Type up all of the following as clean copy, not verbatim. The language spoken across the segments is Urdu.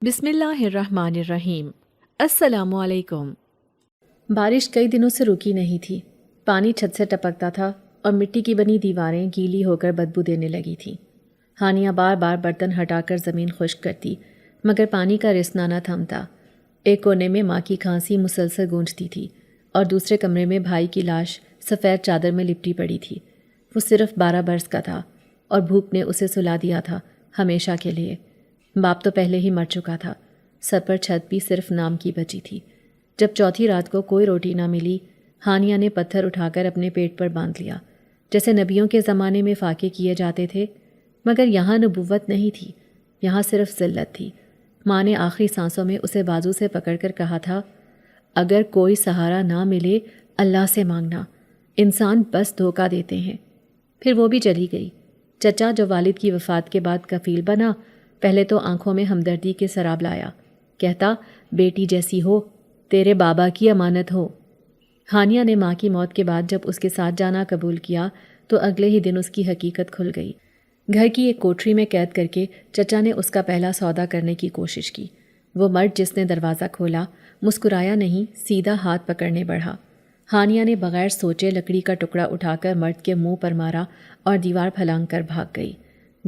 بسم اللہ الرحمن الرحیم۔ السلام علیکم۔ بارش کئی دنوں سے رکی نہیں تھی۔ پانی چھت سے ٹپکتا تھا اور مٹی کی بنی دیواریں گیلی ہو کر بدبو دینے لگی تھیں۔ ہانیہ بار بار برتن ہٹا کر زمین خشک کرتی، مگر پانی کا رسنا نہ تھمتا۔ ایک کونے میں ماں کی کھانسی مسلسل گونجتی تھی اور دوسرے کمرے میں بھائی کی لاش سفید چادر میں لپٹی پڑی تھی۔ وہ صرف 12 برس کا تھا اور بھوک نے اسے سلا دیا تھا ہمیشہ کے لیے۔ باپ تو پہلے ہی مر چکا تھا، سر پر چھت بھی صرف نام کی بچی تھی۔ جب چوتھی رات کو کوئی روٹی نہ ملی، ہانیہ نے پتھر اٹھا کر اپنے پیٹ پر باندھ لیا، جیسے نبیوں کے زمانے میں فاقے کیے جاتے تھے۔ مگر یہاں نبوت نہیں تھی، یہاں صرف ذلت تھی۔ ماں نے آخری سانسوں میں اسے بازو سے پکڑ کر کہا تھا، اگر کوئی سہارا نہ ملے اللہ سے مانگنا، انسان بس دھوکہ دیتے ہیں۔ پھر وہ بھی چلی گئی۔ چچا جو والد کی وفات کے بعد کفیل بنا، پہلے تو آنکھوں میں ہمدردی کے سراب لایا، کہتا بیٹی جیسی ہو، تیرے بابا کی امانت ہو۔ ہانیہ نے ماں کی موت کے بعد جب اس کے ساتھ جانا قبول کیا تو اگلے ہی دن اس کی حقیقت کھل گئی۔ گھر کی ایک کوٹری میں قید کر کے چچا نے اس کا پہلا سودا کرنے کی کوشش کی۔ وہ مرد جس نے دروازہ کھولا مسکرایا نہیں، سیدھا ہاتھ پکڑنے بڑھا۔ ہانیہ نے بغیر سوچے لکڑی کا ٹکڑا اٹھا کر مرد کے منہ پر مارا اور دیوار پھلانگ کر بھاگ گئی۔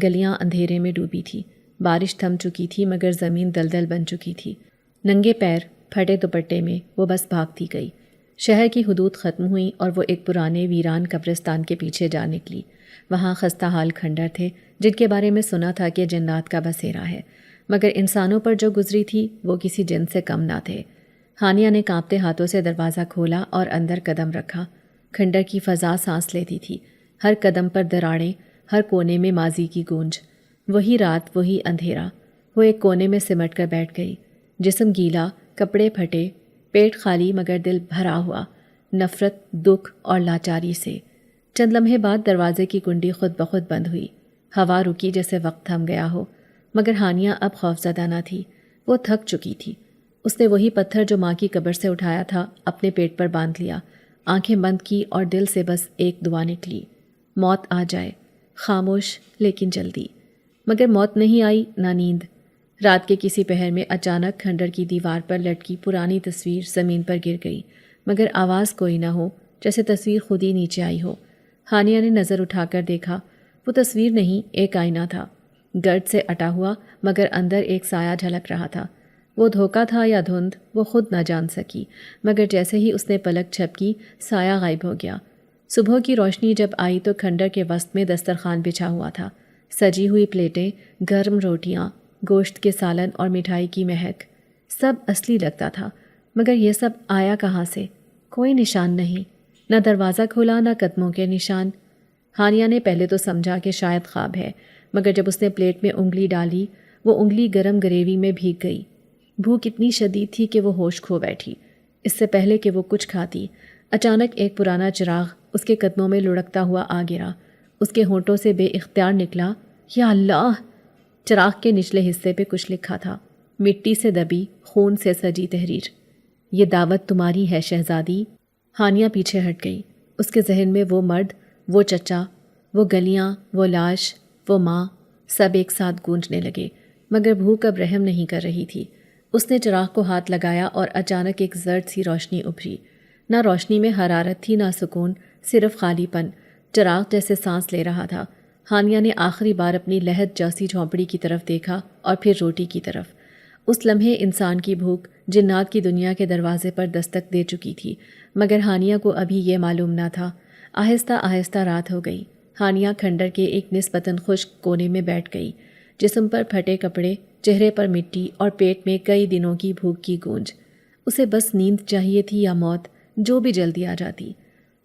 گلیاں اندھیرے میں ڈوبی تھی، بارش تھم چکی تھی مگر زمین دلدل بن چکی تھی۔ ننگے پیر پھٹے دوپٹے میں وہ بس بھاگتی گئی۔ شہر کی حدود ختم ہوئیں اور وہ ایک پرانے ویران قبرستان کے پیچھے جا نکلی۔ وہاں خستہ حال کھنڈر تھے جن کے بارے میں سنا تھا کہ جنات کا بسیرا ہے، مگر انسانوں پر جو گزری تھی وہ کسی جن سے کم نہ تھے۔ ہانیہ نے کانپتے ہاتھوں سے دروازہ کھولا اور اندر قدم رکھا۔ کھنڈر کی فضا سانس لیتی تھی، ہر قدم پر دراڑیں، ہر کونے میں ماضی کی گونج۔ وہی رات، وہی اندھیرا۔ وہ ایک کونے میں سمٹ کر بیٹھ گئی، جسم گیلا، کپڑے پھٹے، پیٹ خالی مگر دل بھرا ہوا، نفرت، دکھ اور لاچاری سے۔ چند لمحے بعد دروازے کی کنڈی خود بخود بند ہوئی۔ ہوا رکی جیسے وقت تھم گیا ہو، مگر ہانیہ اب خوفزدہ نہ تھی، وہ تھک چکی تھی۔ اس نے وہی پتھر جو ماں کی قبر سے اٹھایا تھا اپنے پیٹ پر باندھ لیا، آنکھیں بند کی اور دل سے بس ایک دعا نکلی، موت آ جائے، خاموش لیکن جلدی۔ مگر موت نہیں آئی، نہ نیند۔ رات کے کسی پہر میں اچانک کھنڈر کی دیوار پر لٹکی پرانی تصویر زمین پر گر گئی، مگر آواز کوئی نہ ہو، جیسے تصویر خود ہی نیچے آئی ہو۔ ہانیہ نے نظر اٹھا کر دیکھا، وہ تصویر نہیں، ایک آئینہ تھا، گرد سے اٹا ہوا مگر اندر ایک سایہ جھلک رہا تھا۔ وہ دھوکہ تھا یا دھند، وہ خود نہ جان سکی، مگر جیسے ہی اس نے پلک جھپکی، سایہ غائب ہو گیا۔ صبح کی روشنی جب آئی تو کھنڈر کے وسط میں دسترخوان بچھا ہوا تھا، سجی ہوئی پلیٹیں، گرم روٹیاں، گوشت کے سالن اور مٹھائی کی مہک، سب اصلی لگتا تھا۔ مگر یہ سب آیا کہاں سے؟ کوئی نشان نہیں، نہ دروازہ کھولا، نہ قدموں کے نشان۔ ہانیہ نے پہلے تو سمجھا کہ شاید خواب ہے، مگر جب اس نے پلیٹ میں انگلی ڈالی، وہ انگلی گرم گریوی میں بھیگ گئی۔ بھوک اتنی شدید تھی کہ وہ ہوش کھو بیٹھی۔ اس سے پہلے کہ وہ کچھ کھاتی، اچانک ایک پرانا چراغ اس کے قدموں میں لڑکتا ہوا آ گرا۔ اس کے ہونٹوں سے بے اختیار نکلا، یا اللہ! چراغ کے نچلے حصے پہ کچھ لکھا تھا، مٹی سے دبی، خون سے سجی تحریر، یہ دعوت تمہاری ہے شہزادی۔ ہانیہ پیچھے ہٹ گئی۔ اس کے ذہن میں وہ مرد، وہ چچا، وہ گلیاں، وہ لاش، وہ ماں، سب ایک ساتھ گونجنے لگے، مگر بھوک اب رحم نہیں کر رہی تھی۔ اس نے چراغ کو ہاتھ لگایا اور اچانک ایک زرد سی روشنی ابھری۔ نہ روشنی میں حرارت تھی، نہ سکون، صرف خالی پن۔ چراغ جیسے سانس لے رہا تھا۔ ہانیہ نے آخری بار اپنی لہد جیسی جھونپڑی کی طرف دیکھا اور پھر روٹی کی طرف۔ اس لمحے انسان کی بھوک جنات کی دنیا کے دروازے پر دستک دے چکی تھی، مگر ہانیہ کو ابھی یہ معلوم نہ تھا۔ آہستہ آہستہ رات ہو گئی۔ ہانیہ کھنڈر کے ایک نسبتاً خشک کونے میں بیٹھ گئی، جسم پر پھٹے کپڑے، چہرے پر مٹی اور پیٹ میں کئی دنوں کی بھوک کی گونج۔ اسے بس نیند چاہیے تھی یا موت، جو بھی جلدی آ جاتی۔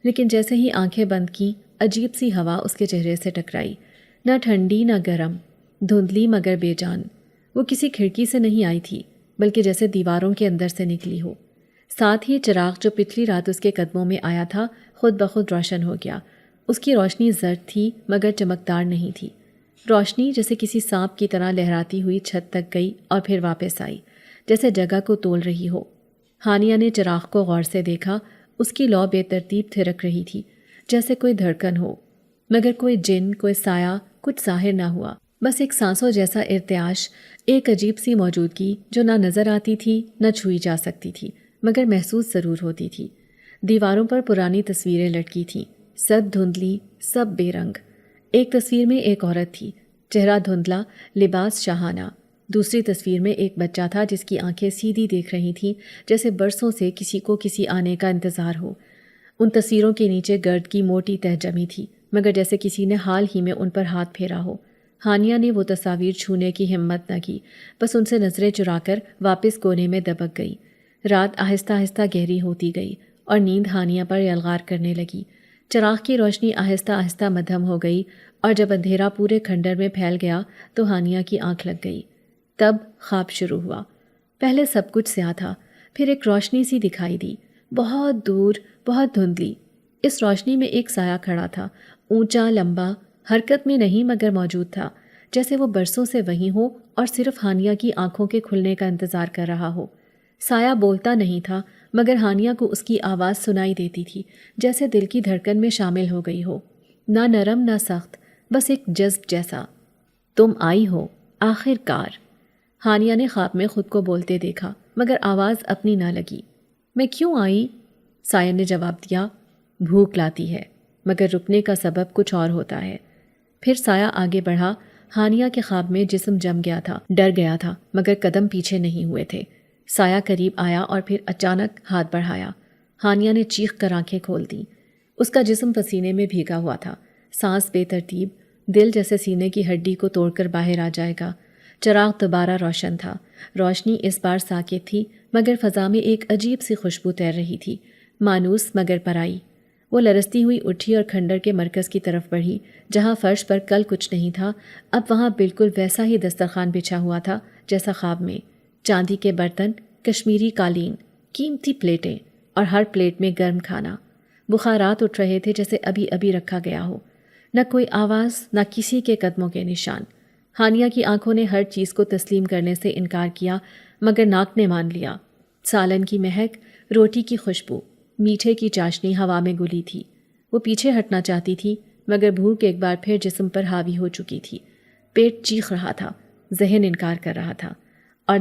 لیکن جیسے ہی آنکھیں بند کیں، عجیب سی ہوا اس کے چہرے سے ٹکرائی، نہ ٹھنڈی نہ گرم، دھندلی مگر بے جان۔ وہ کسی کھڑکی سے نہیں آئی تھی، بلکہ جیسے دیواروں کے اندر سے نکلی ہو۔ ساتھ ہی چراغ جو پچھلی رات اس کے قدموں میں آیا تھا خود بخود روشن ہو گیا۔ اس کی روشنی زرد تھی مگر چمکدار نہیں تھی، روشنی جیسے کسی سانپ کی طرح لہراتی ہوئی چھت تک گئی اور پھر واپس آئی، جیسے جگہ کو تول رہی ہو۔ ہانیہ نے چراغ کو غور سے دیکھا، اس کی لو بے ترتیب تھرک رہی تھی، جیسے کوئی دھڑکن ہو، مگر کوئی جن، کوئی سایہ، کچھ ظاہر نہ ہوا۔ بس ایک سانسوں جیسا ارتعاش، ایک عجیب سی موجودگی جو نہ نظر آتی تھی نہ چھوئی جا سکتی تھی، مگر محسوس ضرور ہوتی تھی۔ دیواروں پر پرانی تصویریں لٹکی تھیں، سب دھندلی، سب بے رنگ۔ ایک تصویر میں ایک عورت تھی، چہرہ دھندلا، لباس شاہانہ۔ دوسری تصویر میں ایک بچہ تھا جس کی آنکھیں سیدھی دیکھ رہی تھیں، جیسے برسوں سے کسی کو کسی آنے کا انتظار ہو۔ ان تصویروں کے نیچے گرد کی موٹی تہہ جمی تھی، مگر جیسے کسی نے حال ہی میں ان پر ہاتھ پھیرا ہو۔ ہانیہ نے وہ تصاویر چھونے کی ہمت نہ کی، بس ان سے نظریں چرا کر واپس کونے میں دبک گئی۔ رات آہستہ آہستہ گہری ہوتی گئی اور نیند ہانیہ پر یلغار کرنے لگی۔ چراغ کی روشنی آہستہ آہستہ مدھم ہو گئی اور جب اندھیرا پورے کھنڈر میں پھیل گیا تو ہانیہ کی آنکھ لگ گئی۔ تب خواب شروع ہوا۔ پہلے سب کچھ سیاہ تھا، پھر ایک روشنی سی دکھائی دی، بہت دور، بہت دھندلی۔ اس روشنی میں ایک سایہ کھڑا تھا، اونچا، لمبا، حرکت میں نہیں مگر موجود تھا، جیسے وہ برسوں سے وہیں ہو اور صرف ہانیہ کی آنکھوں کے کھلنے کا انتظار کر رہا ہو۔ سایہ بولتا نہیں تھا، مگر ہانیہ کو اس کی آواز سنائی دیتی تھی، جیسے دل کی دھڑکن میں شامل ہو گئی ہو، نہ نرم نہ سخت، بس ایک جذب جیسا۔ تم آئی ہو، آخر کار۔ ہانیہ نے خواب میں خود کو بولتے دیکھا، مگر آواز اپنی نہ لگی۔ میں کیوں آئی؟ سایہ نے جواب دیا، بھوک لاتی ہے، مگر رکنے کا سبب کچھ اور ہوتا ہے۔ پھر سایہ آگے بڑھا۔ ہانیہ کے خواب میں جسم جم گیا تھا، ڈر گیا تھا، مگر قدم پیچھے نہیں ہوئے تھے۔ سایہ قریب آیا اور پھر اچانک ہاتھ بڑھایا۔ ہانیہ نے چیخ کر آنکھیں کھول دیں۔ اس کا جسم پسینے میں بھیگا ہوا تھا، سانس بے ترتیب، دل جیسے سینے کی ہڈی کو توڑ کر باہر آ جائے گا۔ چراغ دوبارہ روشن تھا، روشنی اس بار ساکت تھی، مگر فضا میں ایک عجیب سی خوشبو تیر رہی تھی، مانوس مگر پرائی۔ وہ لرزتی ہوئی اٹھی اور کھنڈر کے مرکز کی طرف بڑھی، جہاں فرش پر کل کچھ نہیں تھا، اب وہاں بالکل ویسا ہی دسترخوان بچھا ہوا تھا جیسا خواب میں۔ چاندی کے برتن، کشمیری قالین، قیمتی پلیٹیں، اور ہر پلیٹ میں گرم کھانا۔ بخارات اٹھ رہے تھے جیسے ابھی ابھی رکھا گیا ہو۔ نہ کوئی آواز، نہ کسی کے قدموں کے نشان۔ ہانیہ کی آنکھوں نے ہر چیز کو تسلیم کرنے سے انکار کیا، مگر ناک نے مان لیا۔ سالن کی مہک، روٹی کی خوشبو، میٹھے کی چاشنی ہوا میں گلی تھی۔ وہ پیچھے ہٹنا چاہتی تھی، مگر بھوک ایک بار پھر جسم پر حاوی ہو چکی تھی۔ پیٹ چیخ رہا تھا، ذہن انکار کر رہا تھا، اور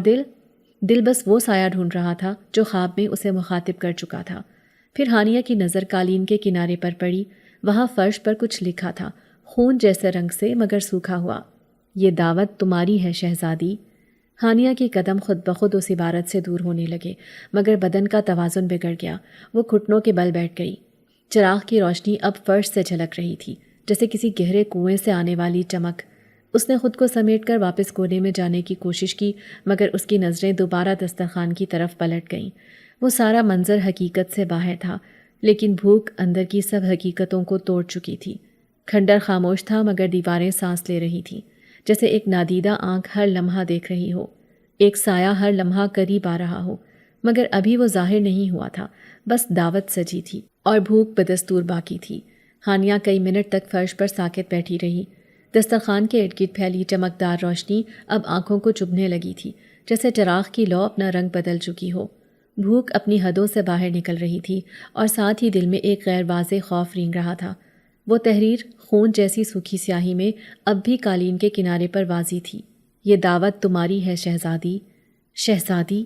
دل بس وہ سایہ ڈھونڈ رہا تھا جو خواب میں اسے مخاطب کر چکا تھا۔ پھر ہانیہ کی نظر قالین کے کنارے پر پڑی، وہاں فرش پر کچھ لکھا تھا، خون جیسے رنگ سے مگر سوکھا ہوا۔ یہ دعوت تمہاری ہے شہزادی۔ ہانیہ کے قدم خود بخود اس عبارت سے دور ہونے لگے، مگر بدن کا توازن بگڑ گیا، وہ گھٹنوں کے بل بیٹھ گئی۔ چراغ کی روشنی اب فرش سے جھلک رہی تھی، جیسے کسی گہرے کنویں سے آنے والی چمک۔ اس نے خود کو سمیٹ کر واپس کونے میں جانے کی کوشش کی، مگر اس کی نظریں دوبارہ دسترخوان کی طرف پلٹ گئیں۔ وہ سارا منظر حقیقت سے باہر تھا، لیکن بھوک اندر کی سب حقیقتوں کو توڑ چکی تھی۔ کھنڈر خاموش تھا، مگر دیواریں سانس لے رہی تھیں، جیسے ایک نادیدہ آنکھ ہر لمحہ دیکھ رہی ہو، ایک سایہ ہر لمحہ قریب آ رہا ہو، مگر ابھی وہ ظاہر نہیں ہوا تھا، بس دعوت سجی تھی اور بھوک بدستور باقی تھی۔ ہانیہ کئی منٹ تک فرش پر ساکت بیٹھی رہی۔ دسترخوان کے ارد گرد پھیلی چمکدار روشنی اب آنکھوں کو چبھنے لگی تھی، جیسے چراغ کی لو اپنا رنگ بدل چکی ہو۔ بھوک اپنی حدوں سے باہر نکل رہی تھی، اور ساتھ ہی دل میں ایک غیر واضح خوف رینگ رہا تھا۔ وہ تحریر خون جیسی سوکھی سیاہی میں اب بھی قالین کے کنارے پر واضح تھی۔ یہ دعوت تمہاری ہے شہزادی۔ شہزادی،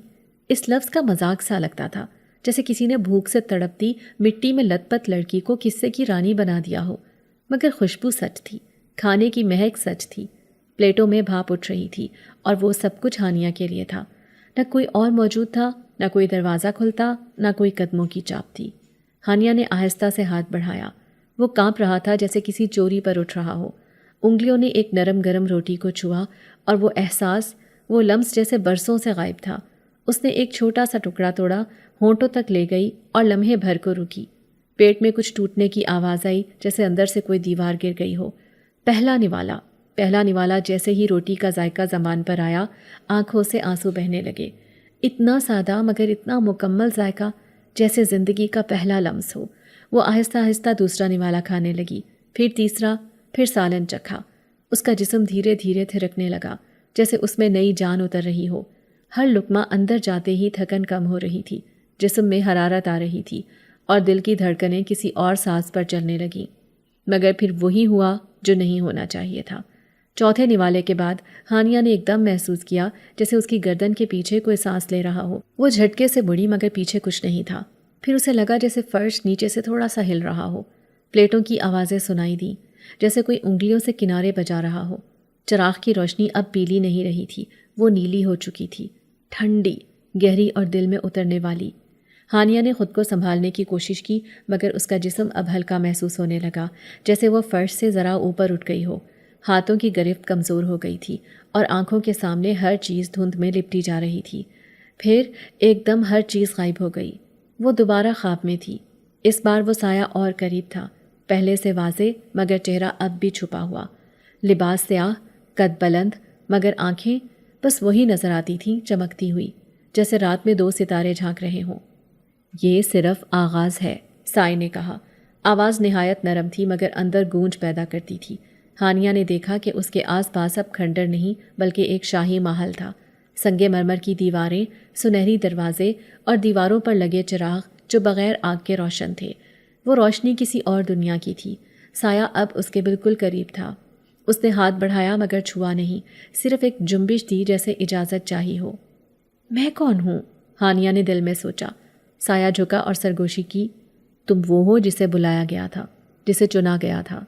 اس لفظ کا مذاق سا لگتا تھا، جیسے کسی نے بھوک سے تڑپتی مٹی میں لت پت لڑکی کو قصے کی رانی بنا دیا ہو، مگر خوشبو سچ تھی، کھانے کی مہک سچ تھی، پلیٹوں میں بھاپ اٹھ رہی تھی، اور وہ سب کچھ ہانیہ کے لیے تھا۔ نہ کوئی اور موجود تھا، نہ کوئی دروازہ کھلتا، نہ کوئی قدموں کی چاپ تھی۔ ہانیہ نے آہستہ سے ہاتھ بڑھایا۔ وہ کانپ رہا تھا جیسے کسی چوری پر اٹھ رہا ہو۔ انگلیوں نے ایک نرم گرم روٹی کو چھوا، اور وہ احساس، وہ لمس جیسے برسوں سے غائب تھا۔ اس نے ایک چھوٹا سا ٹکڑا توڑا، ہونٹوں تک لے گئی اور لمحے بھر کو رکی۔ پیٹ میں کچھ ٹوٹنے کی آواز آئی، جیسے اندر سے کوئی دیوار گر گئی ہو۔ پہلا نوالا جیسے ہی روٹی کا ذائقہ زبان پر آیا، آنکھوں سے آنسو بہنے لگے۔ اتنا سادہ مگر اتنا مکمل ذائقہ، جیسے زندگی کا پہلا لمس ہو۔ وہ آہستہ آہستہ دوسرا نوالا کھانے لگی، پھر تیسرا، پھر سالن چکھا۔ اس کا جسم دھیرے دھیرے تھرکنے لگا، جیسے اس میں نئی جان اتر رہی ہو۔ ہر لقمہ اندر جاتے ہی تھکن کم ہو رہی تھی، جسم میں حرارت آ رہی تھی، اور دل کی دھڑکنیں کسی اور ساز پر چلنے لگیں۔ مگر پھر وہی ہوا جو نہیں ہونا چاہیے تھا۔ چوتھے نوالے کے بعد ہانیہ نے ایک دم محسوس کیا جیسے اس کی گردن کے پیچھے کوئی سانس لے رہا ہو۔ وہ جھٹکے سے مڑی مگر پیچھے کچھ نہیں تھا۔ پھر اسے لگا جیسے فرش نیچے سے تھوڑا سا ہل رہا ہو۔ پلیٹوں کی آوازیں سنائی دیں جیسے کوئی انگلیوں سے کنارے بجا رہا ہو۔ چراغ کی روشنی اب پیلی نہیں رہی تھی، وہ نیلی ہو چکی تھی، ٹھنڈی، گہری اور دل میں اترنے والی۔ ہانیہ نے خود کو سنبھالنے کی کوشش کی مگر اس کا جسم اب ہلکا محسوس ہونے لگا، جیسے وہ فرش سے ذرا اوپر اٹھ گئی ہو۔ ہاتھوں کی گرفت کمزور ہو گئی تھی اور آنکھوں کے سامنے ہر چیز دھند میں لپٹی جا رہی تھی۔ پھر ایک دم ہر چیز غائب ہو گئی۔ وہ دوبارہ خواب میں تھی۔ اس بار وہ سایہ اور قریب تھا، پہلے سے واضح مگر چہرہ اب بھی چھپا ہوا۔ لباس سیاہ، قد بلند، مگر آنکھیں بس وہی نظر آتی تھیں، چمکتی ہوئی، جیسے رات میں 2 ستارے جھانک رہے ہوں۔ یہ صرف آغاز ہے، سائے نے کہا۔ آواز نہایت نرم تھی مگر اندر گونج پیدا کرتی تھی۔ ہانیہ نے دیکھا کہ اس کے آس پاس اب کھنڈر نہیں بلکہ ایک شاہی محل تھا۔ سنگ مرمر کی دیواریں، سنہری دروازے اور دیواروں پر لگے چراغ جو بغیر آگ کے روشن تھے۔ وہ روشنی کسی اور دنیا کی تھی۔ سایہ اب اس کے بالکل قریب تھا۔ اس نے ہاتھ بڑھایا مگر چھوا نہیں، صرف ایک جنبش دی جیسے اجازت چاہی ہو۔ میں کون ہوں؟ ہانیہ نے دل میں سوچا۔ سایہ جھکا اور سرگوشی کی۔ تم وہ ہو جسے بلایا گیا تھا، جسے چنا گیا تھا۔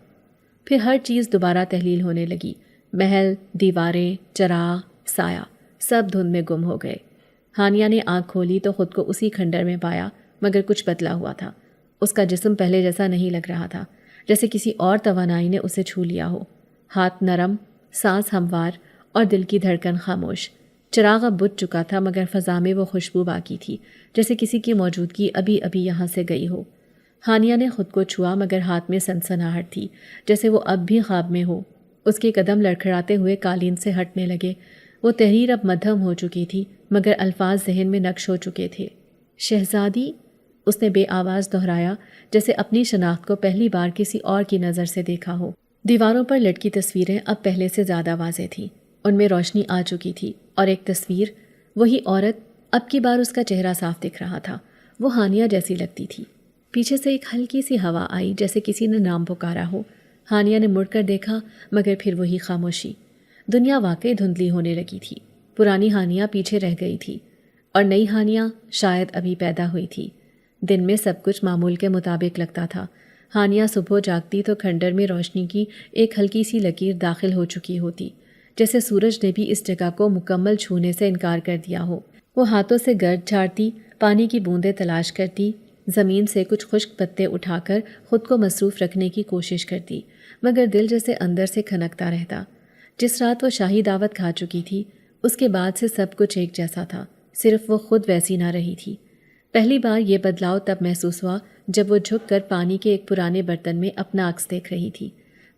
پھر ہر چیز دوبارہ تحلیل ہونے لگی۔ محل، دیواریں، چراغ، سایہ، سب دھند میں گم ہو گئے۔ ہانیہ نے آنکھ کھولی تو خود کو اسی کھنڈر میں پایا مگر کچھ بدلا ہوا تھا۔ اس کا جسم پہلے جیسا نہیں لگ رہا تھا، جیسے کسی اور توانائی نے اسے چھو لیا ہو۔ ہاتھ نرم، سانس ہموار اور دل کی دھڑکن خاموش۔ چراغ اب بجھ چکا تھا مگر فضا میں وہ خوشبو باقی تھی، جیسے کسی کی موجودگی ابھی ابھی یہاں سے گئی ہو۔ ہانیہ نے خود کو چھوا مگر ہاتھ میں سنسناہٹ تھی، جیسے وہ اب بھی خواب میں ہو۔ اس کے قدم لڑکھڑاتے ہوئے قالین سے ہٹنے لگے۔ وہ تحریر اب مدھم ہو چکی تھی مگر الفاظ ذہن میں نقش ہو چکے تھے۔ شہزادی، اس نے بے آواز دہرایا جیسے اپنی شناخت کو پہلی بار کسی اور کی نظر سے دیکھا ہو۔ دیواروں پر لٹکی تصویریں اب پہلے سے زیادہ واضح تھیں، ان میں روشنی آ چکی تھی اور ایک تصویر، وہی عورت، اب کی بار اس کا چہرہ صاف دکھ رہا تھا۔ وہ ہانیہ جیسی لگتی تھی۔ پیچھے سے ایک ہلکی سی ہوا آئی جیسے کسی نے نام پکارا ہو۔ ہانیہ نے مڑ کر دیکھا مگر پھر وہی خاموشی۔ دنیا واقعی دھندلی ہونے لگی تھی۔ پرانی ہانیہ پیچھے رہ گئی تھی اور نئی ہانیہ شاید ابھی پیدا ہوئی تھی۔ دن میں سب کچھ معمول کے مطابق لگتا تھا۔ ہانیہ صبح جاگتی تو کھنڈر میں روشنی کی ایک ہلکی سی لکیر داخل ہو چکی ہوتی، جیسے سورج نے بھی اس جگہ کو مکمل چھونے سے انکار کر دیا ہو۔ وہ ہاتھوں سے گرد جھاڑتی، پانی کی بوندیں تلاش کرتی، زمین سے کچھ خشک پتے اٹھا کر خود کو مصروف رکھنے کی کوشش کرتی، مگر دل جیسے اندر سے کھنکتا رہتا۔ جس رات وہ شاہی دعوت کھا چکی تھی، اس کے بعد سے سب کچھ ایک جیسا تھا، صرف وہ خود ویسی نہ رہی تھی۔ پہلی بار یہ بدلاؤ تب محسوس ہوا جب وہ جھک کر پانی کے ایک پرانے برتن میں اپنا عکس دیکھ رہی تھی۔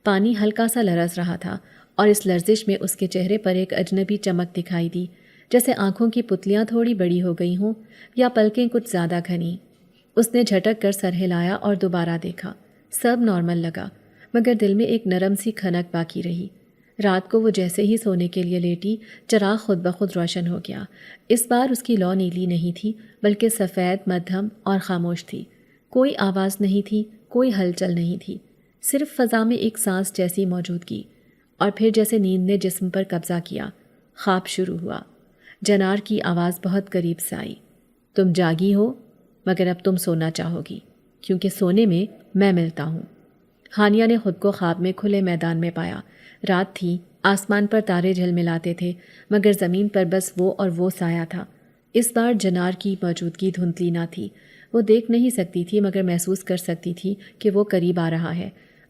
پانی ہلکا سا لرز رہا تھا اور اس لرزش میں اس کے چہرے پر ایک اجنبی چمک دکھائی دی، جیسے آنکھوں کی پتلیاں تھوڑی بڑی ہو گئی ہوں یا پلکیں کچھ زیادہ گھنی۔ اس نے جھٹک کر سر ہلایا اور دوبارہ دیکھا۔ سب نارمل لگا مگر دل میں ایک نرم سی کھنک باقی رہی۔ رات کو وہ جیسے ہی سونے کے لیے لیٹی، چراغ خود بخود روشن ہو گیا۔ اس بار اس کی لو نیلی نہیں تھی بلکہ سفید، مدھم اور خاموش تھی۔ کوئی آواز نہیں تھی، کوئی ہلچل نہیں تھی، صرف فضا میں ایک سانس جیسی موجودگی۔ اور پھر جیسے نیند نے جسم پر قبضہ کیا، خواب شروع ہوا۔ جنار کی آواز بہت قریب سے آئی۔ تم جاگی ہو مگر اب تم سونا چاہو گی کیونکہ سونے میں ملتا ہوں۔ ہانیہ نے خود کو خواب میں کھلے میدان میں پایا۔ رات تھی، آسمان پر تارے جھلملاتے تھے مگر زمین پر بس وہ اور وہ سایہ تھا۔ اس بار جنار کی موجودگی دھندلی نہ تھی۔ وہ دیکھ نہیں سکتی تھی مگر محسوس کر سکتی تھی کہ وہ قریب آ رہا ہے،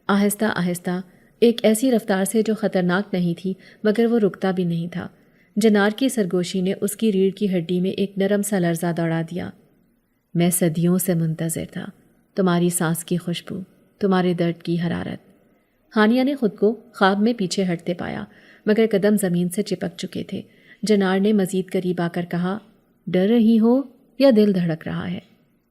آہستہ آہستہ، ایک ایسی رفتار سے جو خطرناک نہیں تھی مگر وہ رکتا بھی نہیں تھا۔ جنار کی سرگوشی نے اس کی ریڑھ کی ہڈی میں ایک نرم سا لرزہ دوڑا دیا۔ میں صدیوں سے منتظر تھا، تمہاری سانس کی خوشبو، تمہارے درد کی حرارت۔ ہانیہ نے خود کو خواب میں پیچھے ہٹتے پایا مگر قدم زمین سے چپک چکے تھے۔ جنار نے مزید قریب آ کر کہا، ڈر رہی ہو یا دل دھڑک رہا ہے؟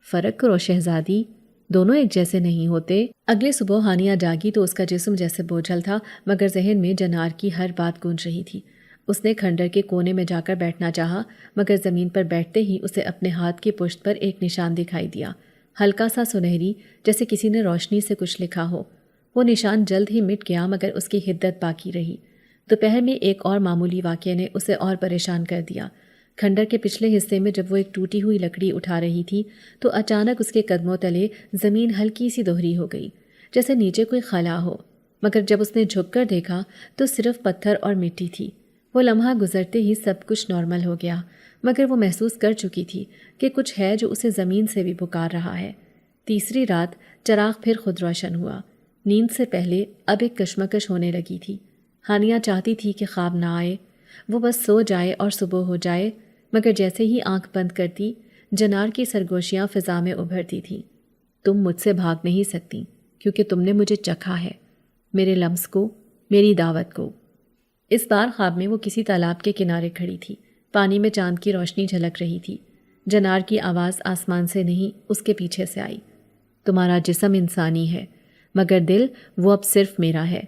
فرق کرو شہزادی، دونوں ایک جیسے نہیں ہوتے۔ اگلے صبح ہانیہ جاگی تو اس کا جسم جیسے بوجھل تھا مگر ذہن میں جنار کی ہر بات گونج رہی تھی۔ اس نے کھنڈر کے کونے میں جا کر بیٹھنا چاہا مگر زمین پر بیٹھتے ہی اسے اپنے ہاتھ کی پشت پر ایک نشان دکھائی دیا، ہلکا سا سنہری، جیسے کسی نے روشنی سے کچھ لکھا ہو۔ وہ نشان جلد ہی مٹ گیا مگر اس کی حدت باقی رہی۔ دوپہر میں ایک اور معمولی واقعے نے اسے اور پریشان کر دیا۔ کھنڈر کے پچھلے حصے میں جب وہ ایک ٹوٹی ہوئی لکڑی اٹھا رہی تھی تو اچانک اس کے قدموں تلے زمین ہلکی سی دوہری ہو گئی، جیسے نیچے کوئی خلا ہو، مگر جب اس نے جھک کر دیکھا تو صرف پتھر اور مٹی تھی۔ وہ لمحہ گزرتے ہی سب کچھ نارمل ہو گیا، مگر وہ محسوس کر چکی تھی کہ کچھ ہے جو اسے زمین سے بھی پکار رہا ہے۔ تیسری رات چراغ پھر خود روشن ہوا۔ نیند سے پہلے اب ایک کشمکش ہونے لگی تھی۔ ہانیہ چاہتی تھی کہ خواب نہ آئے، وہ بس سو جائے اور صبح ہو جائے، مگر جیسے ہی آنکھ بند کرتی جنار کی سرگوشیاں فضا میں ابھرتی تھیں۔ تم مجھ سے بھاگ نہیں سکتی کیونکہ تم نے مجھے چکھا ہے، میرے لمس کو، میری دعوت کو۔ اس بار خواب میں وہ کسی تالاب کے کنارے کھڑی تھی۔ پانی میں چاند کی روشنی جھلک رہی تھی۔ جنار کی آواز آسمان سے نہیں اس کے پیچھے سے آئی، تمہارا جسم انسانی ہے مگر دل وہ اب صرف میرا ہے۔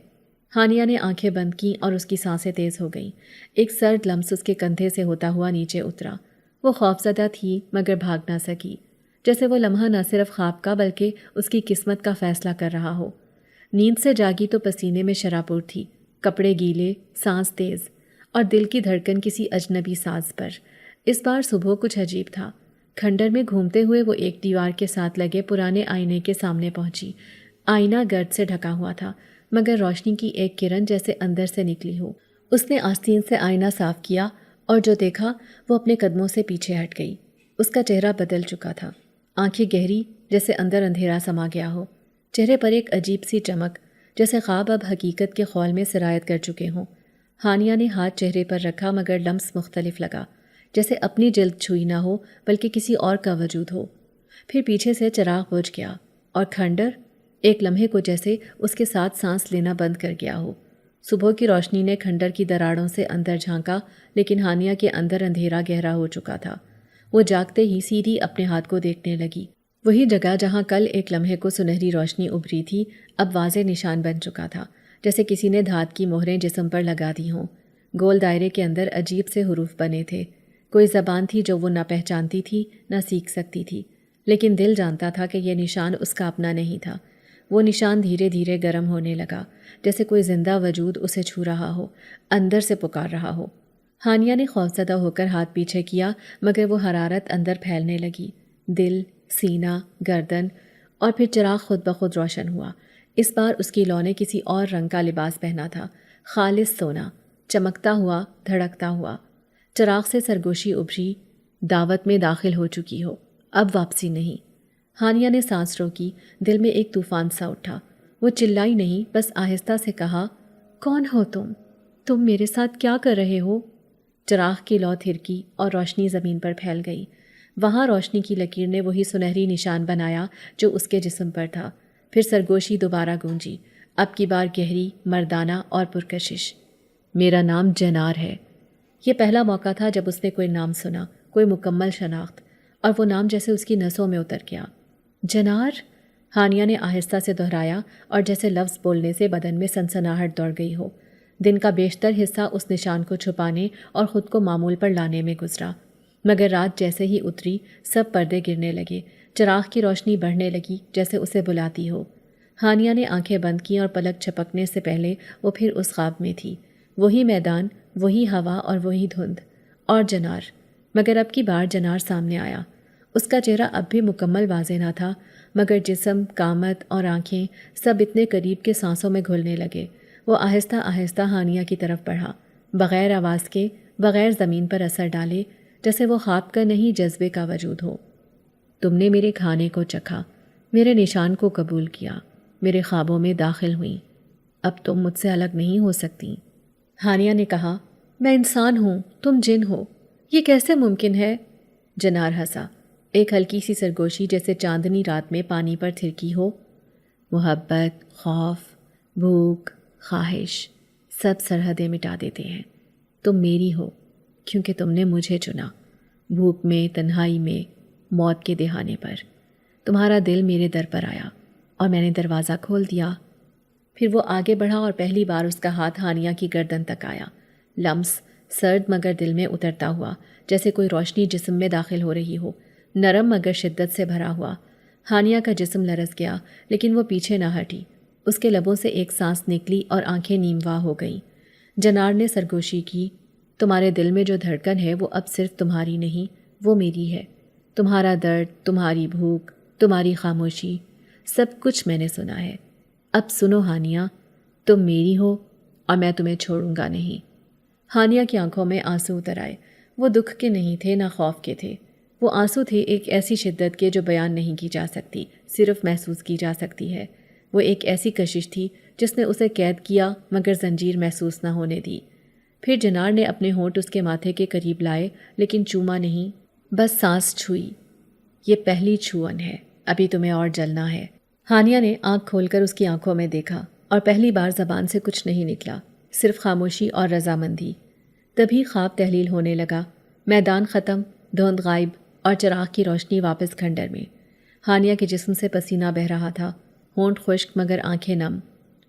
ہانیہ نے آنکھیں بند کیں اور اس کی سانسیں تیز ہو گئیں۔ ایک سرد لمس اس کے کندھے سے ہوتا ہوا نیچے اترا۔ وہ خوفزدہ تھی مگر بھاگ نہ سکی، جیسے وہ لمحہ نہ صرف خواب کا بلکہ اس کی قسمت کا فیصلہ کر رہا ہو۔ نیند سے جاگی تو پسینے میں شراپور تھی، کپڑے گیلے، سانس تیز، اور دل کی دھڑکن کسی اجنبی ساز پر۔ اس بار صبح کچھ عجیب تھا۔ کھنڈر میں گھومتے ہوئے وہ ایک دیوار کے ساتھ لگے پرانے آئینے کے سامنے پہنچی۔ آئینہ گرد سے ڈھکا ہوا تھا مگر روشنی کی ایک کرن جیسے اندر سے نکلی ہو۔ اس نے آستین سے آئینہ صاف کیا اور جو دیکھا وہ اپنے قدموں سے پیچھے ہٹ گئی۔ اس کا چہرہ بدل چکا تھا، آنکھیں گہری جیسے اندر اندھیرا سما گیا ہو، چہرے پر ایک عجیب سی چمک جیسے خواب اب حقیقت کے خول میں سرایت کر چکے ہوں۔ ہانیہ نے ہاتھ چہرے پر رکھا مگر لمس مختلف لگا، جیسے اپنی جلد چھوئی نہ ہو بلکہ کسی اور کا وجود ہو۔ پھر پیچھے سے چراغ بجھ گیا اور کھنڈر ایک لمحے کو جیسے اس کے ساتھ سانس لینا بند کر گیا ہو۔ صبح کی روشنی نے کھنڈر کی دراڑوں سے اندر جھانکا لیکن ہانیہ کے اندر اندھیرا گہرا ہو چکا تھا۔ وہ جاگتے ہی سیدھی اپنے ہاتھ کو دیکھنے لگی۔ وہی جگہ جہاں کل ایک لمحے کو سنہری روشنی ابھری تھی اب واضح نشان بن چکا تھا، جیسے کسی نے دھات کی مہریں جسم پر لگا دی ہوں۔ گول دائرے کے اندر عجیب سے حروف بنے تھے، کوئی زبان تھی جو وہ نہ پہچانتی تھی نہ سیکھ سکتی تھی، لیکن دل جانتا تھا کہ یہ نشان اس کا اپنا نہیں تھا۔ وہ نشان دھیرے دھیرے گرم ہونے لگا، جیسے کوئی زندہ وجود اسے چھو رہا ہو، اندر سے پکار رہا ہو۔ ہانیہ نے خوفزدہ ہو کر ہاتھ پیچھے کیا مگر وہ حرارت اندر پھیلنے لگی، دل، سینہ، گردن، اور پھر چراغ خود بخود روشن ہوا۔ اس بار اس کی لو نے کسی اور رنگ کا لباس پہنا تھا، خالص سونا، چمکتا ہوا، دھڑکتا ہوا۔ چراغ سے سرگوشی ابھری، دعوت میں داخل ہو چکی ہو، اب واپسی نہیں۔ ہانیہ نے سانس روکی، دل میں ایک طوفان سا اٹھا۔ وہ چلائی نہیں، بس آہستہ سے کہا، کون ہو تم؟ تم میرے ساتھ کیا کر رہے ہو؟ چراغ کی لو تھرکی اور روشنی زمین پر پھیل گئی۔ وہاں روشنی کی لکیر نے وہی سنہری نشان بنایا جو اس کے جسم پر تھا۔ پھر سرگوشی دوبارہ گونجی، اب کی بار گہری، مردانہ اور پرکشش۔ میرا نام جنار ہے۔ یہ پہلا موقع تھا جب اس نے کوئی نام سنا، کوئی مکمل شناخت، اور وہ نام جیسے اس کی نسوں میں اتر گیا۔ جنار؟ ہانیہ نے آہستہ سے دہرایا اور جیسے لفظ بولنے سے بدن میں سنسناہٹ دوڑ گئی ہو۔ دن کا بیشتر حصہ اس نشان کو چھپانے اور خود کو معمول پر لانے میں گزرا، مگر رات جیسے ہی اتری سب پردے گرنے لگے، چراغ کی روشنی بڑھنے لگی جیسے اسے بلاتی ہو۔ ہانیہ نے آنکھیں بند کیں اور پلک جھپکنے سے پہلے وہ پھر اس خواب میں تھی، وہی میدان، وہی ہوا اور وہی دھند، اور جنار، مگر اب کی بار جنار سامنے آیا۔ اس کا چہرہ اب بھی مکمل واضح نہ تھا مگر جسم، قامت اور آنکھیں سب اتنے قریب کے سانسوں میں گھلنے لگے۔ وہ آہستہ آہستہ ہانیہ کی طرف بڑھا، بغیر آواز کے، بغیر زمین پر اثر ڈالے، جیسے وہ خواب کا نہیں جذبے کا وجود ہو۔ تم نے میرے کھانے کو چکھا، میرے نشان کو قبول کیا، میرے خوابوں میں داخل ہوئیں، اب تم مجھ سے الگ نہیں ہو سکتی۔ ہانیہ نے کہا، میں انسان ہوں، تم جن ہو، یہ کیسے ممکن ہے؟ جنار ہنسا، ایک ہلکی سی سرگوشی جیسے چاندنی رات میں پانی پر تھرکی ہو۔ محبت، خوف، بھوک، خواہش، سب سرحدیں مٹا دیتے ہیں۔ تم میری ہو کیونکہ تم نے مجھے چنا، بھوک میں، تنہائی میں، موت کے دہانے پر۔ تمہارا دل میرے در پر آیا اور میں نے دروازہ کھول دیا۔ پھر وہ آگے بڑھا اور پہلی بار اس کا ہاتھ ہانیہ کی گردن تک آیا، لمس سرد مگر دل میں اترتا ہوا، جیسے کوئی روشنی جسم میں داخل ہو رہی ہو، نرم مگر شدت سے بھرا ہوا۔ ہانیہ کا جسم لرز گیا لیکن وہ پیچھے نہ ہٹی۔ اس کے لبوں سے ایک سانس نکلی اور آنکھیں نیم واہ ہو گئیں۔ جنار نے سرگوشی کی، تمہارے دل میں جو دھڑکن ہے وہ اب صرف تمہاری نہیں، وہ میری ہے۔ تمہارا درد، تمہاری بھوک، تمہاری خاموشی، سب کچھ میں نے سنا ہے۔ اب سنو ہانیہ، تم میری ہو اور میں تمہیں چھوڑوں گا نہیں۔ ہانیہ کی آنکھوں میں آنسو اتر آئے۔ وہ دکھ کے نہیں تھے، نہ خوف کے تھے، وہ آنسو تھے ایک ایسی شدت کے جو بیان نہیں کی جا سکتی، صرف محسوس کی جا سکتی ہے۔ وہ ایک ایسی کشش تھی جس نے اسے قید کیا مگر زنجیر محسوس نہ ہونے دی۔ پھر جنار نے اپنے ہونٹ اس کے ماتھے کے قریب لائے، لیکن چوما نہیں، بس سانس چھوئی۔ یہ پہلی چھوئن ہے، ابھی تمہیں اور جلنا ہے۔ ہانیہ نے آنکھ کھول کر اس کی آنکھوں میں دیکھا، اور پہلی بار زبان سے کچھ نہیں نکلا، صرف خاموشی اور رضامندی۔ تبھی خواب تحلیل ہونے لگا، میدان ختم، دھند غائب، اور چراغ کی روشنی واپس کھنڈر میں۔ ہانیہ کے جسم سے پسینہ بہہ رہا تھا، ہونٹ خشک مگر آنکھیں نم۔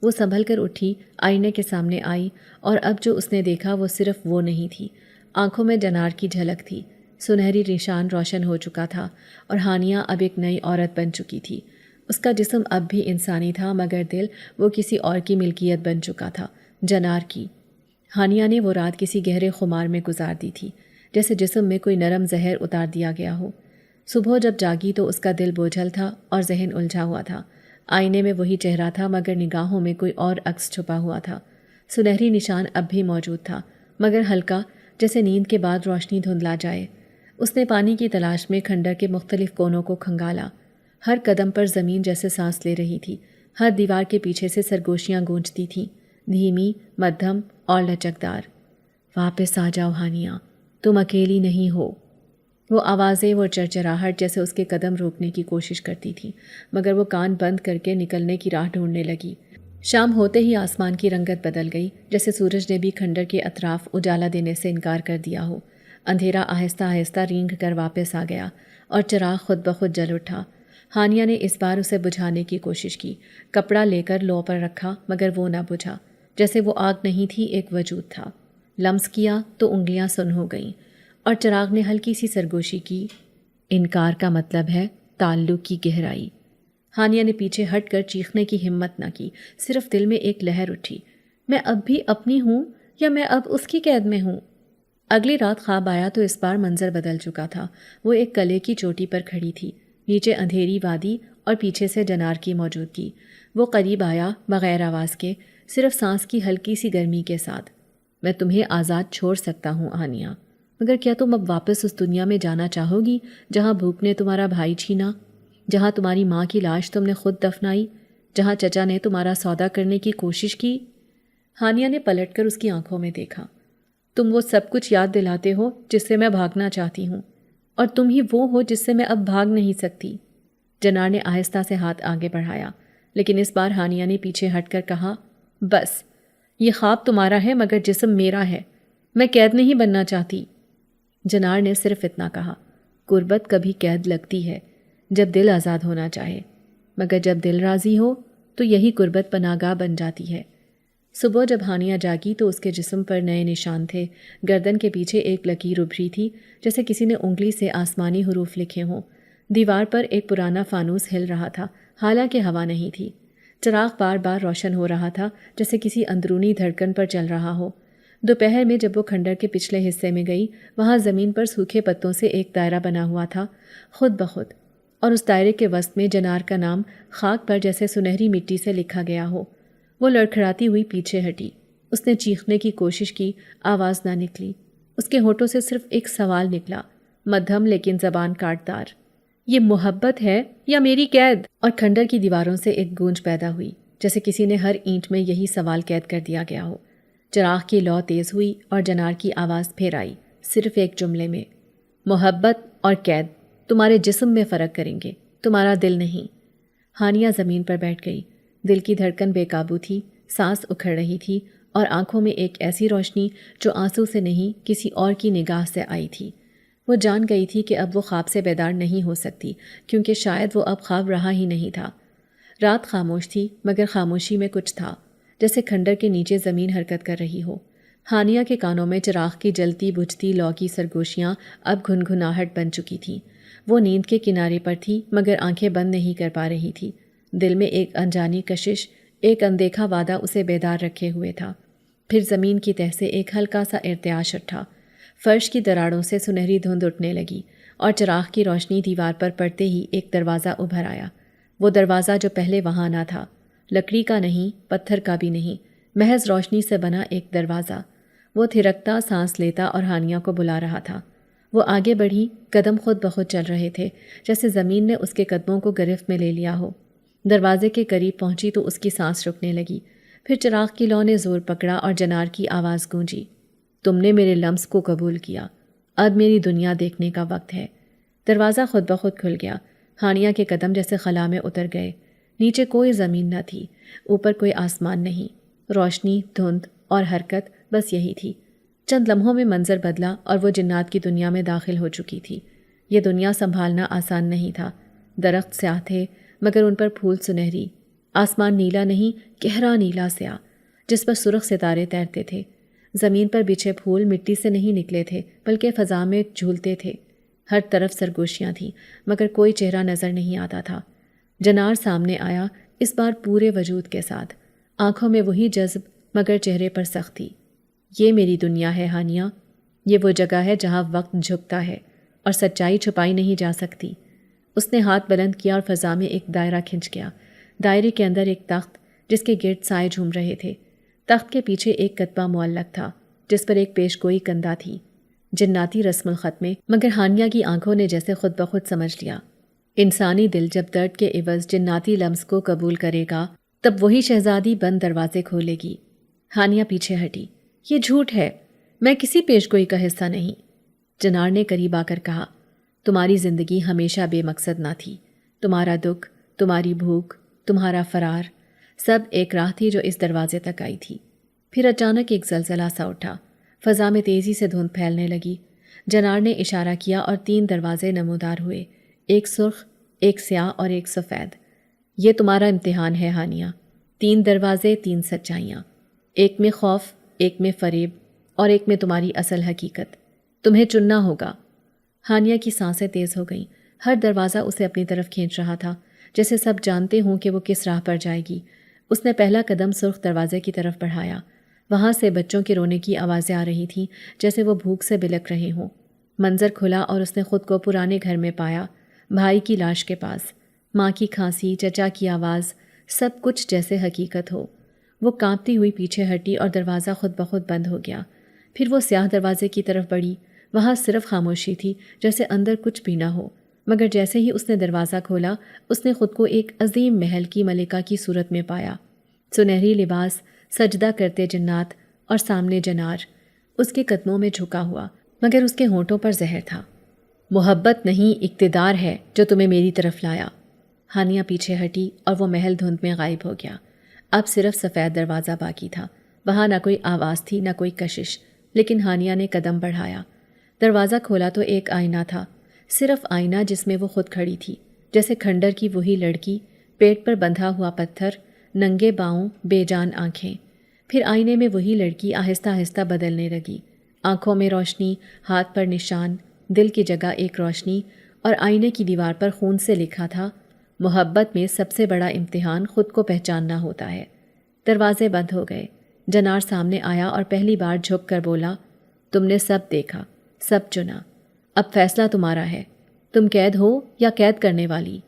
وہ سنبھل کر اٹھی، آئینے کے سامنے آئی، اور اب جو اس نے دیکھا وہ صرف وہ نہیں تھی۔ آنکھوں میں جنار کی جھلک تھی، سنہری نشان روشن ہو چکا تھا، اور ہانیہ اب ایک نئی عورت بن چکی تھی۔ اس کا جسم اب بھی انسانی تھا مگر دل وہ کسی اور کی ملکیت بن چکا تھا، جنار کی۔ ہانیہ نے وہ رات کسی گہرے خمار میں گزار دی تھی، جیسے جسم میں کوئی نرم زہر اتار دیا گیا ہو۔ صبح جب جاگی تو اس کا دل بوجھل تھا اور ذہن الجھا ہوا تھا۔ آئینے میں وہی چہرہ تھا مگر نگاہوں میں کوئی اور عکس چھپا ہوا تھا۔ سنہری نشان اب بھی موجود تھا مگر ہلکا، جیسے نیند کے بعد روشنی دھندلا جائے۔ اس نے پانی کی تلاش میں کھنڈر کے مختلف کونوں کو کھنگالا۔ ہر قدم پر زمین جیسے سانس لے رہی تھی، ہر دیوار کے پیچھے سے سرگوشیاں گونجتی تھیں، دھیمی، مدھم اور لچکدار۔ واپس آ جاؤ ہانیہ، تم اکیلی نہیں ہو۔ وہ آوازیں، وہ چرچراہٹ جیسے اس کے قدم روکنے کی کوشش کرتی تھی، مگر وہ کان بند کر کے نکلنے کی راہ ڈھونڈنے لگی۔ شام ہوتے ہی آسمان کی رنگت بدل گئی، جیسے سورج نے بھی کھنڈر کے اطراف اجالا دینے سے انکار کر دیا ہو۔ اندھیرا آہستہ آہستہ رینگ کر واپس آ گیا، اور چراغ خود بخود جل اٹھا۔ ہانیہ نے اس بار اسے بجھانے کی کوشش کی، کپڑا لے کر لو پر رکھا مگر وہ نہ بجھا، جیسے وہ آگ نہیں تھی، ایک وجود تھا۔ لمس کیا تو انگلیاں سن ہو گئیں، اور چراغ نے ہلکی سی سرگوشی کی۔ انکار کا مطلب ہے تعلق کی گہرائی۔ ہانیہ نے پیچھے ہٹ کر چیخنے کی ہمت نہ کی، صرف دل میں ایک لہر اٹھی، میں اب بھی اپنی ہوں یا میں اب اس کی قید میں ہوں؟ اگلی رات خواب آیا تو اس بار منظر بدل چکا تھا۔ وہ ایک قلعے کی چوٹی پر کھڑی تھی، نیچے اندھیری وادی اور پیچھے سے جنار کی موجودگی۔ وہ قریب آیا، بغیر آواز کے، صرف سانس کی ہلکی سی گرمی کے ساتھ۔ میں تمہیں آزاد چھوڑ سکتا ہوں ہانیہ، مگر کیا تم اب واپس اس دنیا میں جانا چاہو گی جہاں بھوک نے تمہارا بھائی چھینا، جہاں تمہاری ماں کی لاش تم نے خود دفنائی، جہاں چچا نے تمہارا سودا کرنے کی کوشش کی؟ ہانیہ نے پلٹ کر اس کی آنکھوں میں دیکھا۔ تم وہ سب کچھ یاد دلاتے ہو جس سے میں بھاگنا چاہتی ہوں، اور تم ہی وہ ہو جس سے میں اب بھاگ نہیں سکتی۔ جنار نے آہستہ سے ہاتھ آگے بڑھایا، لیکن اس بار ہانیہ نے پیچھے ہٹ کر کہا، بس، یہ خواب تمہارا ہے مگر جسم میرا ہے، میں قید نہیں بننا چاہتی۔ جنار نے صرف اتنا کہا، غربت کبھی قید لگتی ہے جب دل آزاد ہونا چاہے، مگر جب دل راضی ہو تو یہی غربت پناہ گاہ بن جاتی ہے۔ صبح جب ہانیہ جاگی تو اس کے جسم پر نئے نشان تھے، گردن کے پیچھے ایک لکیر ابھری تھی جیسے کسی نے انگلی سے آسمانی حروف لکھے ہوں۔ دیوار پر ایک پرانا فانوس ہل رہا تھا، حالانکہ ہوا نہیں تھی۔ چراغ بار بار روشن ہو رہا تھا جیسے کسی اندرونی دھڑکن پر چل رہا ہو۔ دوپہر میں جب وہ کھنڈر کے پچھلے حصے میں گئی، وہاں زمین پر سوکھے پتوں سے ایک دائرہ بنا ہوا تھا، خود بخود، اور اس دائرے کے وسط میں جنار کا نام خاک پر جیسے سنہری مٹی سے لکھا گیا ہو۔ وہ لڑکھڑاتی ہوئی پیچھے ہٹی، اس نے چیخنے کی کوشش کی، آواز نہ نکلی۔ اس کے ہونٹوں سے صرف ایک سوال نکلا، مدھم لیکن زبان کاٹدار، یہ محبت ہے یا میری قید؟ اور کھنڈر کی دیواروں سے ایک گونج پیدا ہوئی، جیسے کسی نے ہر اینٹ میں یہی سوال قید کر دیا گیا ہو۔ چراغ کی لو تیز ہوئی اور جنار کی آواز پھر آئی، صرف ایک جملے میں، محبت اور قید تمہارے جسم میں فرق کریں گے، تمہارا دل نہیں۔ ہانیہ زمین پر بیٹھ گئی، دل کی دھڑکن بے قابو تھی، سانس اکھڑ رہی تھی، اور آنکھوں میں ایک ایسی روشنی جو آنسو سے نہیں کسی اور کی نگاہ سے آئی تھی۔ وہ جان گئی تھی کہ اب وہ خواب سے بیدار نہیں ہو سکتی، کیونکہ شاید وہ اب خواب رہا ہی نہیں تھا۔ رات خاموش تھی مگر خاموشی میں کچھ تھا، جیسے کھنڈر کے نیچے زمین حرکت کر رہی ہو۔ ہانیہ کے کانوں میں چراغ کی جلتی بجھتی لو کی سرگوشیاں اب گھنگھناہٹ بن چکی تھیں۔ وہ نیند کے کنارے پر تھی مگر آنکھیں بند نہیں کر پا رہی تھی۔ دل میں ایک انجانی کشش، ایک اندیکھا وعدہ اسے بیدار رکھے ہوئے تھا۔ پھر زمین کی تہہ سے ایک ہلکا سا ارتعاش اٹھا، فرش کی دراڑوں سے سنہری دھند اٹھنے لگی اور چراغ کی روشنی دیوار پر پڑتے ہی ایک دروازہ ابھر آیا۔ وہ دروازہ جو پہلے وہاں نہ تھا، لکڑی کا نہیں، پتھر کا بھی نہیں، محض روشنی سے بنا ایک دروازہ۔ وہ تھرکتا سانس لیتا اور ہانیہ کو بلا رہا تھا۔ وہ آگے بڑھی، قدم خود بخود چل رہے تھے، جیسے زمین نے اس کے قدموں کو گرفت میں لے لیا ہو۔ دروازے کے قریب پہنچی تو اس کی سانس رکنے لگی۔ پھر چراغ کی لو نے زور پکڑا اور جنار کی آواز گونجی، تم نے میرے لمس کو قبول کیا، اب میری دنیا دیکھنے کا وقت ہے۔ دروازہ خود بخود کھل گیا۔ ہانیہ کے قدم جیسے خلا میں اتر گئے۔ نیچے کوئی زمین نہ تھی، اوپر کوئی آسمان نہیں، روشنی، دھند اور حرکت، بس یہی تھی۔ چند لمحوں میں منظر بدلا اور وہ جنات کی دنیا میں داخل ہو چکی تھی۔ یہ دنیا سنبھالنا آسان نہیں تھا۔ درخت سیاہ تھے مگر ان پر پھول سنہری، آسمان نیلا نہیں، گہرا نیلا سیاہ جس پر سرخ ستارے تیرتے تھے۔ زمین پر بچھے پھول مٹی سے نہیں نکلے تھے بلکہ فضا میں جھولتے تھے۔ ہر طرف سرگوشیاں تھیں مگر کوئی چہرہ نظر نہیں آتا تھا۔ جنار سامنے آیا، اس بار پورے وجود کے ساتھ، آنکھوں میں وہی جذب مگر چہرے پر سختی۔ یہ میری دنیا ہے ہانیہ، یہ وہ جگہ ہے جہاں وقت جھکتا ہے اور سچائی چھپائی نہیں جا سکتی۔ اس نے ہاتھ بلند کیا اور فضا میں ایک دائرہ کھنچ گیا۔ دائرے کے اندر ایک تخت جس کے گرد سائے جھوم رہے تھے۔ تخت کے پیچھے ایک کتبہ معلق تھا جس پر ایک پیش گوئی کندہ تھی، جناتی رسم الخط میں، مگر ہانیہ کی آنکھوں نے جیسے خود بخود سمجھ لیا۔ انسانی دل جب درد کے عوض جناتی لمس کو قبول کرے گا تب وہی شہزادی بند دروازے کھولے گی۔ ہانیہ پیچھے ہٹی۔ یہ جھوٹ ہے، میں کسی پیش گوئی کا حصہ نہیں۔ جنار نے قریب آ کر کہا، تمہاری زندگی ہمیشہ بے مقصد نہ تھی۔ تمہارا دکھ، تمہاری بھوک، تمہارا فرار، سب ایک راہ تھی جو اس دروازے تک آئی تھی۔ پھر اچانک ایک زلزلہ سا اٹھا، فضا میں تیزی سے دھند پھیلنے لگی۔ جنار نے اشارہ کیا اور 3 دروازے نمودار ہوئے، ایک سرخ، ایک سیاہ اور ایک سفید۔ یہ تمہارا امتحان ہے ہانیہ، 3 دروازے، 3 سچائیاں، ایک میں خوف، ایک میں فریب اور ایک میں تمہاری اصل حقیقت۔ تمہیں چننا ہوگا۔ ہانیہ کی سانسیں تیز ہو گئیں، ہر دروازہ اسے اپنی طرف کھینچ رہا تھا، جیسے سب جانتے ہوں کہ وہ کس راہ پر جائے گی۔ اس نے پہلا قدم سرخ دروازے کی طرف بڑھایا۔ وہاں سے بچوں کے رونے کی آوازیں آ رہی تھیں جیسے وہ بھوک سے بلک رہے ہوں۔ منظر کھلا اور اس نے خود کو پرانے گھر میں پایا، بھائی کی لاش کے پاس، ماں کی کھانسی، چچا کی آواز، سب کچھ جیسے حقیقت ہو۔ وہ کانپتی ہوئی پیچھے ہٹی اور دروازہ خود بخود بند ہو گیا۔ پھر وہ سیاہ دروازے کی طرف بڑھی، وہاں صرف خاموشی تھی، جیسے اندر کچھ بھی نہ ہو۔ مگر جیسے ہی اس نے دروازہ کھولا، اس نے خود کو ایک عظیم محل کی ملکہ کی صورت میں پایا۔ سنہری لباس، سجدہ کرتے جنات اور سامنے جنار، اس کے قدموں میں جھکا ہوا، مگر اس کے ہونٹوں پر زہر تھا۔ محبت نہیں، اقتدار ہے جو تمہیں میری طرف لایا۔ ہانیہ پیچھے ہٹی اور وہ محل دھند میں غائب ہو گیا۔ اب صرف سفید دروازہ باقی تھا۔ وہاں نہ کوئی آواز تھی، نہ کوئی کشش، لیکن ہانیہ نے قدم بڑھایا۔ دروازہ کھولا تو ایک آئینہ تھا، صرف آئینہ جس میں وہ خود کھڑی تھی، جیسے کھنڈر کی وہی لڑکی، پیٹ پر بندھا ہوا پتھر، ننگے پاؤں، بے جان آنکھیں۔ پھر آئینے میں وہی لڑکی آہستہ آہستہ بدلنے لگی، آنکھوں میں روشنی، ہاتھ پر نشان، دل کی جگہ ایک روشنی، اور آئینے کی دیوار پر خون سے لکھا تھا، محبت میں سب سے بڑا امتحان خود کو پہچاننا ہوتا ہے۔ دروازے بند ہو گئے۔ جنار سامنے آیا اور پہلی بار جھک کر بولا، تم نے سب دیکھا، سب چنا، اب فیصلہ تمہارا ہے، تم قید ہو یا قید کرنے والی۔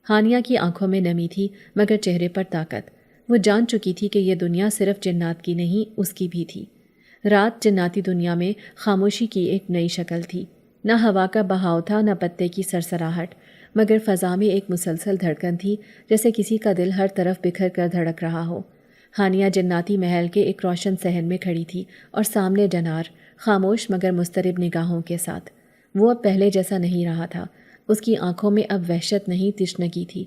ہانیہ کی آنکھوں میں نمی تھی مگر چہرے پر طاقت۔ وہ جان چکی تھی کہ یہ دنیا صرف جنات کی نہیں، اس کی بھی تھی۔ رات جناتی دنیا میں خاموشی کی ایک نئی شکل تھی، نہ ہوا کا بہاؤ تھا، نہ پتے کی سرسراہٹ، مگر فضا میں ایک مسلسل دھڑکن تھی، جیسے کسی کا دل ہر طرف بکھر کر دھڑک رہا ہو۔ ہانیہ جناتی محل کے ایک روشن صحن میں کھڑی تھی اور سامنے جنار، خاموش مگر مضطرب نگاہوں کے ساتھ۔ وہ اب پہلے جیسا نہیں رہا تھا، اس کی آنکھوں میں اب وحشت نہیں، تشنگی تھی،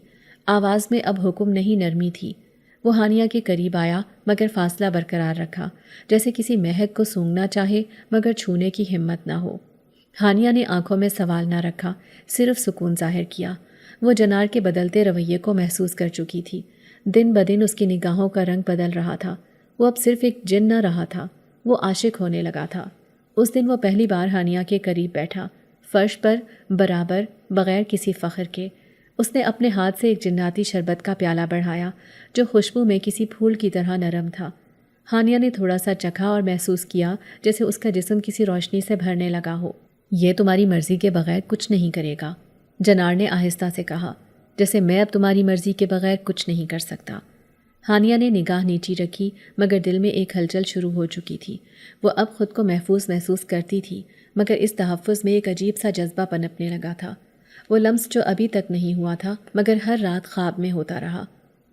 آواز میں اب حکم نہیں، نرمی تھی۔ وہ ہانیہ کے قریب آیا مگر فاصلہ برقرار رکھا، جیسے کسی مہک کو سونگھنا چاہے مگر چھونے کی ہمت نہ ہو۔ ہانیہ نے آنکھوں میں سوال نہ رکھا، صرف سکون ظاہر کیا۔ وہ جنار کے بدلتے رویے کو محسوس کر چکی تھی۔ دن بدن اس کی نگاہوں کا رنگ بدل رہا تھا۔ وہ اب صرف ایک جن نہ رہا تھا، وہ عاشق ہونے لگا تھا۔ اس دن وہ پہلی بار ہانیہ کے قریب بیٹھا، فرش پر برابر، بغیر کسی فخر کے۔ اس نے اپنے ہاتھ سے ایک جناتی شربت کا پیالہ بڑھایا جو خوشبو میں کسی پھول کی طرح نرم تھا۔ ہانیہ نے تھوڑا سا چکھا اور محسوس کیا جیسے اس کا جسم کسی روشنی سے بھرنے لگا ہو۔ یہ تمہاری مرضی کے بغیر کچھ نہیں کرے گا، جنار نے آہستہ سے کہا، جیسے میں اب تمہاری مرضی کے بغیر کچھ نہیں کر سکتا۔ ہانیہ نے نگاہ نیچی رکھی مگر دل میں ایک ہلچل شروع ہو چکی تھی۔ وہ اب خود کو محسوس کرتی تھی مگر اس تحفظ میں ایک عجیب سا جذبہ پنپنے لگا تھا۔ وہ لمس جو ابھی تک نہیں ہوا تھا مگر ہر رات خواب میں ہوتا رہا۔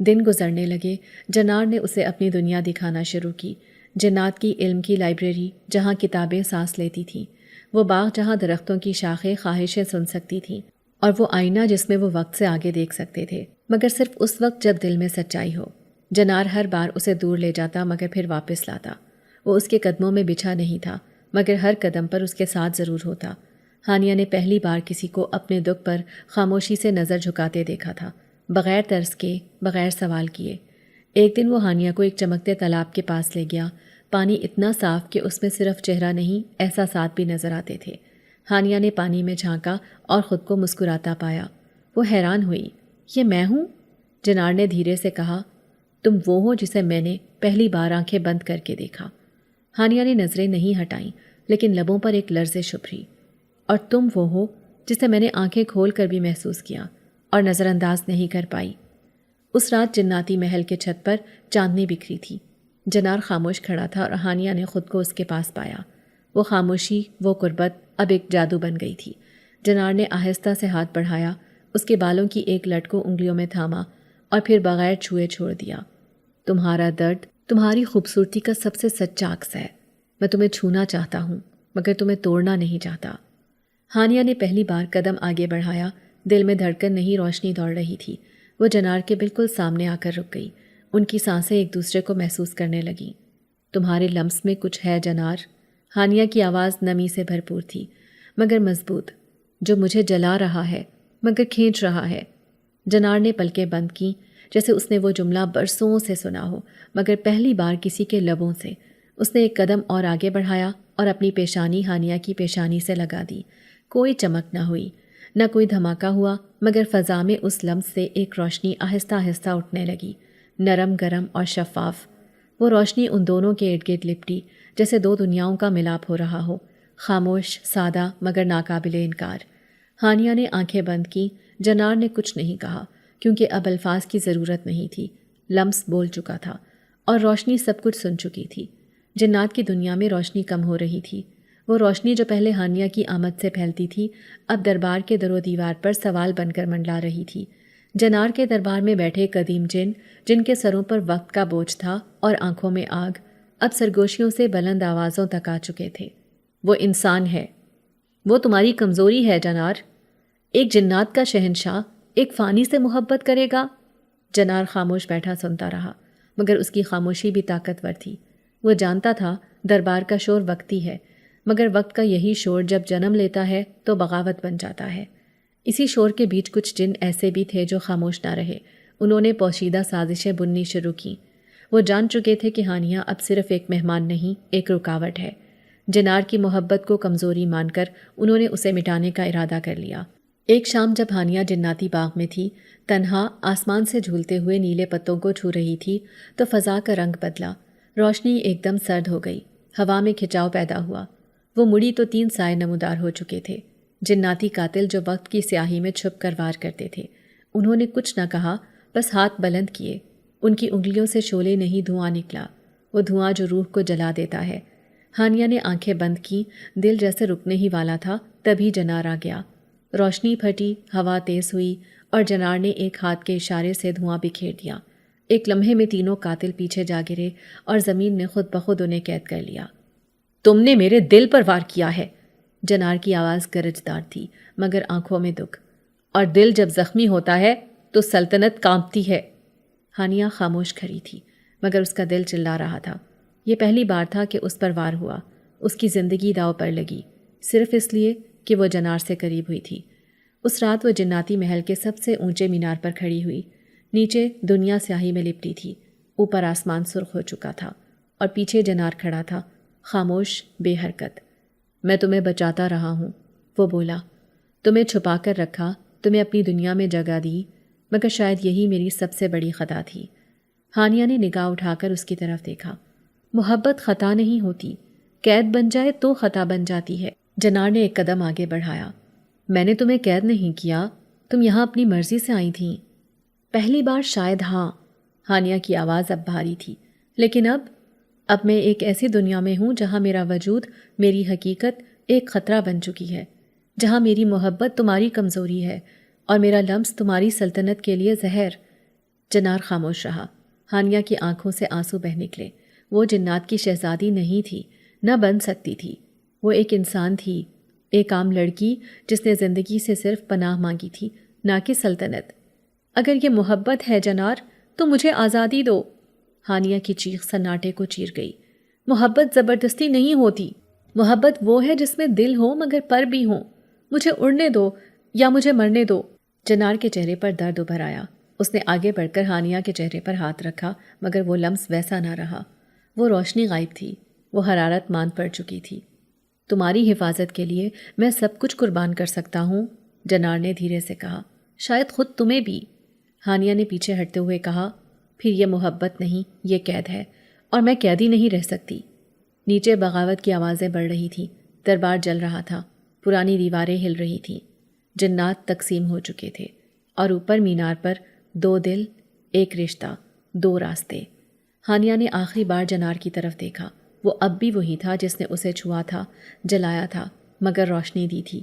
دن گزرنے لگے، جنار نے اسے اپنی دنیا دکھانا شروع کی، جنات کی علم کی لائبریری جہاں کتابیں سانس لیتی تھیں، وہ باغ جہاں درختوں کی شاخیں خواہشیں سن سکتی تھیں، اور وہ آئینہ جس میں وہ وقت سے آگے دیکھ سکتے تھے، مگر صرف اس وقت جب دل میں سچائی ہو۔ جنار ہر بار اسے دور لے جاتا مگر پھر واپس لاتا۔ وہ اس کے قدموں میں بچھا نہیں تھا مگر ہر قدم پر اس کے ساتھ ضرور ہوتا۔ ہانیہ نے پہلی بار کسی کو اپنے دکھ پر خاموشی سے نظر جھکاتے دیکھا تھا، بغیر ترس کے، بغیر سوال کیے۔ ایک دن وہ ہانیہ کو ایک چمکتے تالاب کے پاس لے گیا، پانی اتنا صاف کہ اس میں صرف چہرہ نہیں احساسات بھی نظر آتے تھے۔ ہانیہ نے پانی میں جھانکا اور خود کو مسکراتا پایا۔ وہ حیران ہوئی، یہ میں ہوں؟ جنار نے دھیرے سے کہا، تم وہ ہو جسے میں نے پہلی بار آنکھیں بند کر کے دیکھا۔ ہانیہ نے نظریں نہیں ہٹائیں لیکن لبوں پر ایک لرزش ابھری۔ اور تم وہ ہو جسے میں نے آنکھیں کھول کر بھی محسوس کیا اور نظر انداز نہیں کر پائی۔ اس رات جناتی محل کے چھت پر چاندنی بکھری تھی۔ جنار خاموش کھڑا تھا اور ہانیہ نے خود کو اس کے پاس پایا۔ وہ خاموشی، وہ قربت اب ایک جادو بن گئی تھی۔ جنار نے آہستہ سے ہاتھ بڑھایا، اس کے بالوں کی ایک لٹ کو انگلیوں میں تھاما اور پھر بغیر چھوئے چھوڑ دیا۔ تمہارا درد تمہاری خوبصورتی کا سب سے سچا عکس ہے۔ میں تمہیں چھونا چاہتا ہوں مگر تمہیں توڑنا نہیں چاہتا۔ ہانیہ نے پہلی بار قدم آگے بڑھایا، دل میں دھڑکن نہیں روشنی دوڑ رہی تھی۔ وہ جنار کے بالکل سامنے آ کر رک گئی، ان کی سانسیں ایک دوسرے کو محسوس کرنے لگیں۔ تمہارے لمس میں کچھ ہے جنار، ہانیہ کی آواز نمی سے بھرپور تھی مگر مضبوط، جو مجھے جلا رہا ہے مگر کھینچ رہا ہے۔ جنار نے پلکیں بند کیں جیسے اس نے وہ جملہ برسوں سے سنا ہو مگر پہلی بار کسی کے لبوں سے۔ اس نے ایک قدم اور آگے بڑھایا اور اپنی پیشانی ہانیہ کی پیشانی سے لگا دی۔ کوئی چمک نہ ہوئی، نہ کوئی دھماکہ ہوا مگر فضا میں اس لمس سے ایک روشنی آہستہ آہستہ اٹھنے لگی، نرم گرم اور شفاف۔ وہ روشنی ان دونوں کے ارد گرد لپٹی جیسے دو دنیاؤں کا ملاپ ہو رہا ہو، خاموش، سادہ مگر ناقابل انکار۔ ہانیہ نے آنکھیں بند کی، جنار نے کچھ نہیں کہا کیونکہ اب الفاظ کی ضرورت نہیں تھی، لمس بول چکا تھا اور روشنی سب کچھ سن چکی تھی۔ جنات کی دنیا میں روشنی کم ہو رہی تھی، وہ روشنی جو پہلے ہانیہ کی آمد سے پھیلتی تھی اب دربار کے در و دیوار پر سوال بن کر منڈلا رہی تھی۔ جنار کے دربار میں بیٹھے قدیم جن کے سروں پر وقت کا بوجھ تھا اور آنکھوں میں آگ، اب سرگوشیوں سے بلند آوازوں تک آ چکے تھے۔ وہ انسان ہے، وہ تمہاری کمزوری ہے جنار۔ ایک جنات کا شہنشاہ ایک فانی سے محبت کرے گا؟ جنار خاموش بیٹھا سنتا رہا مگر اس کی خاموشی بھی طاقتور تھی۔ وہ جانتا تھا دربار کا شور وقتی ہے مگر وقت کا یہی شور جب جنم لیتا ہے تو بغاوت بن جاتا ہے۔ اسی شور کے بیچ کچھ جن ایسے بھی تھے جو خاموش نہ رہے، انہوں نے پوشیدہ سازشیں بننی شروع کیں۔ وہ جان چکے تھے کہ ہانیہ اب صرف ایک مہمان نہیں، ایک رکاوٹ ہے۔ جنار کی محبت کو کمزوری مان کر انہوں نے اسے مٹانے کا ارادہ کر لیا۔ ایک شام جب ہانیہ جناتی باغ میں تھی، تنہا آسمان سے جھولتے ہوئے نیلے پتوں کو چھو رہی تھی تو فضا کا رنگ بدلا، روشنی ایک دم سرد ہو گئی، ہوا میں کھچاؤ پیدا ہوا۔ وہ مڑی تو 3 سائے نمودار ہو چکے تھے، جناتی قاتل جو وقت کی سیاہی میں چھپ کر وار کرتے تھے۔ انہوں نے کچھ نہ کہا، بس ہاتھ بلند کیے۔ ان کی انگلیوں سے شعلے نہیں دھواں نکلا، وہ دھواں جو روح کو جلا دیتا ہے۔ ہانیہ نے آنکھیں بند کی، دل جیسے رکنے ہی والا تھا، تبھی جنار آ گیا۔ روشنی پھٹی، ہوا تیز ہوئی اور جنار نے ایک ہاتھ کے اشارے سے دھواں بکھیر دیا۔ ایک لمحے میں تینوں قاتل پیچھے جا گرے اور زمین نے خود بخود انہیں قید کر لیا۔ تم نے میرے دل پر وار کیا ہے، جنار کی آواز گرجدار تھی مگر آنکھوں میں دکھ، اور دل جب زخمی ہوتا ہے تو سلطنت کانپتی ہے۔ ہانیہ خاموش کھڑی تھی مگر اس کا دل چلا رہا تھا۔ یہ پہلی بار تھا کہ اس پر وار ہوا، اس کی زندگی داؤ پر لگی، صرف اس لیے کہ وہ جنار سے قریب ہوئی تھی۔ اس رات وہ جناتی محل کے سب سے اونچے مینار پر کھڑی ہوئی، نیچے دنیا سیاہی میں لپٹی تھی، اوپر آسمان سرخ ہو چکا تھا اور پیچھے جنار کھڑا تھا، خاموش، بے حرکت۔ میں تمہیں بچاتا رہا ہوں، وہ بولا، تمہیں چھپا کر رکھا، تمہیں اپنی دنیا میں جگہ دی، مگر شاید یہی میری سب سے بڑی خطا تھی۔ ہانیہ نے نگاہ اٹھا کر اس کی طرف دیکھا، محبت خطا نہیں ہوتی، قید بن جائے تو خطا بن جاتی ہے۔ جنار نے ایک قدم آگے بڑھایا۔ میں نے تمہیں قید نہیں کیا، تم یہاں اپنی مرضی سے آئی تھیں۔ پہلی بار شاید ہاں، ہانیہ کی آواز اب بھاری تھی، لیکن اب میں ایک ایسی دنیا میں ہوں جہاں میرا وجود، میری حقیقت ایک خطرہ بن چکی ہے، جہاں میری محبت تمہاری کمزوری ہے اور میرا لمس تمہاری سلطنت کے لیے زہر۔ جنار خاموش رہا۔ ہانیہ کی آنکھوں سے آنسو بہہ نکلے۔ وہ جنات کی شہزادی نہیں تھی، نہ بن سکتی تھی۔ وہ ایک انسان تھی، ایک عام لڑکی جس نے زندگی سے صرف پناہ مانگی تھی، نہ کہ سلطنت۔ اگر یہ محبت ہے جنار تو مجھے آزادی دو۔ ہانیہ کی چیخ سناٹے کو چیر گئی۔ محبت زبردستی نہیں ہوتی، محبت وہ ہے جس میں دل ہو مگر پر بھی ہوں۔ مجھے اڑنے دو یا مجھے مرنے دو۔ جنار کے چہرے پر درد ابھر آیا۔ اس نے آگے بڑھ کر ہانیہ کے چہرے پر ہاتھ رکھا، مگر وہ لمس ویسا نہ رہا۔ وہ روشنی غائب تھی، وہ حرارت مان پڑ چکی تھی۔ تمہاری حفاظت کے لیے میں سب کچھ قربان کر سکتا ہوں، جنار نے دھیرے سے کہا، شاید خود تمہیں بھی۔ ہانیہ نے پیچھے ہٹتے ہوئے کہا، پھر یہ محبت نہیں، یہ قید ہے، اور میں قیدی نہیں رہ سکتی۔ نیچے بغاوت کی آوازیں بڑھ رہی تھیں، دربار جل رہا تھا، پرانی دیواریں ہل رہی تھیں، جنات تقسیم ہو چکے تھے، اور اوپر مینار پر 2 دل، ایک رشتہ، 2 راستے۔ ہانیہ نے آخری بار جنار کی طرف دیکھا۔ وہ اب بھی وہی تھا جس نے اسے چھوا تھا، جلایا تھا، مگر روشنی دی تھی۔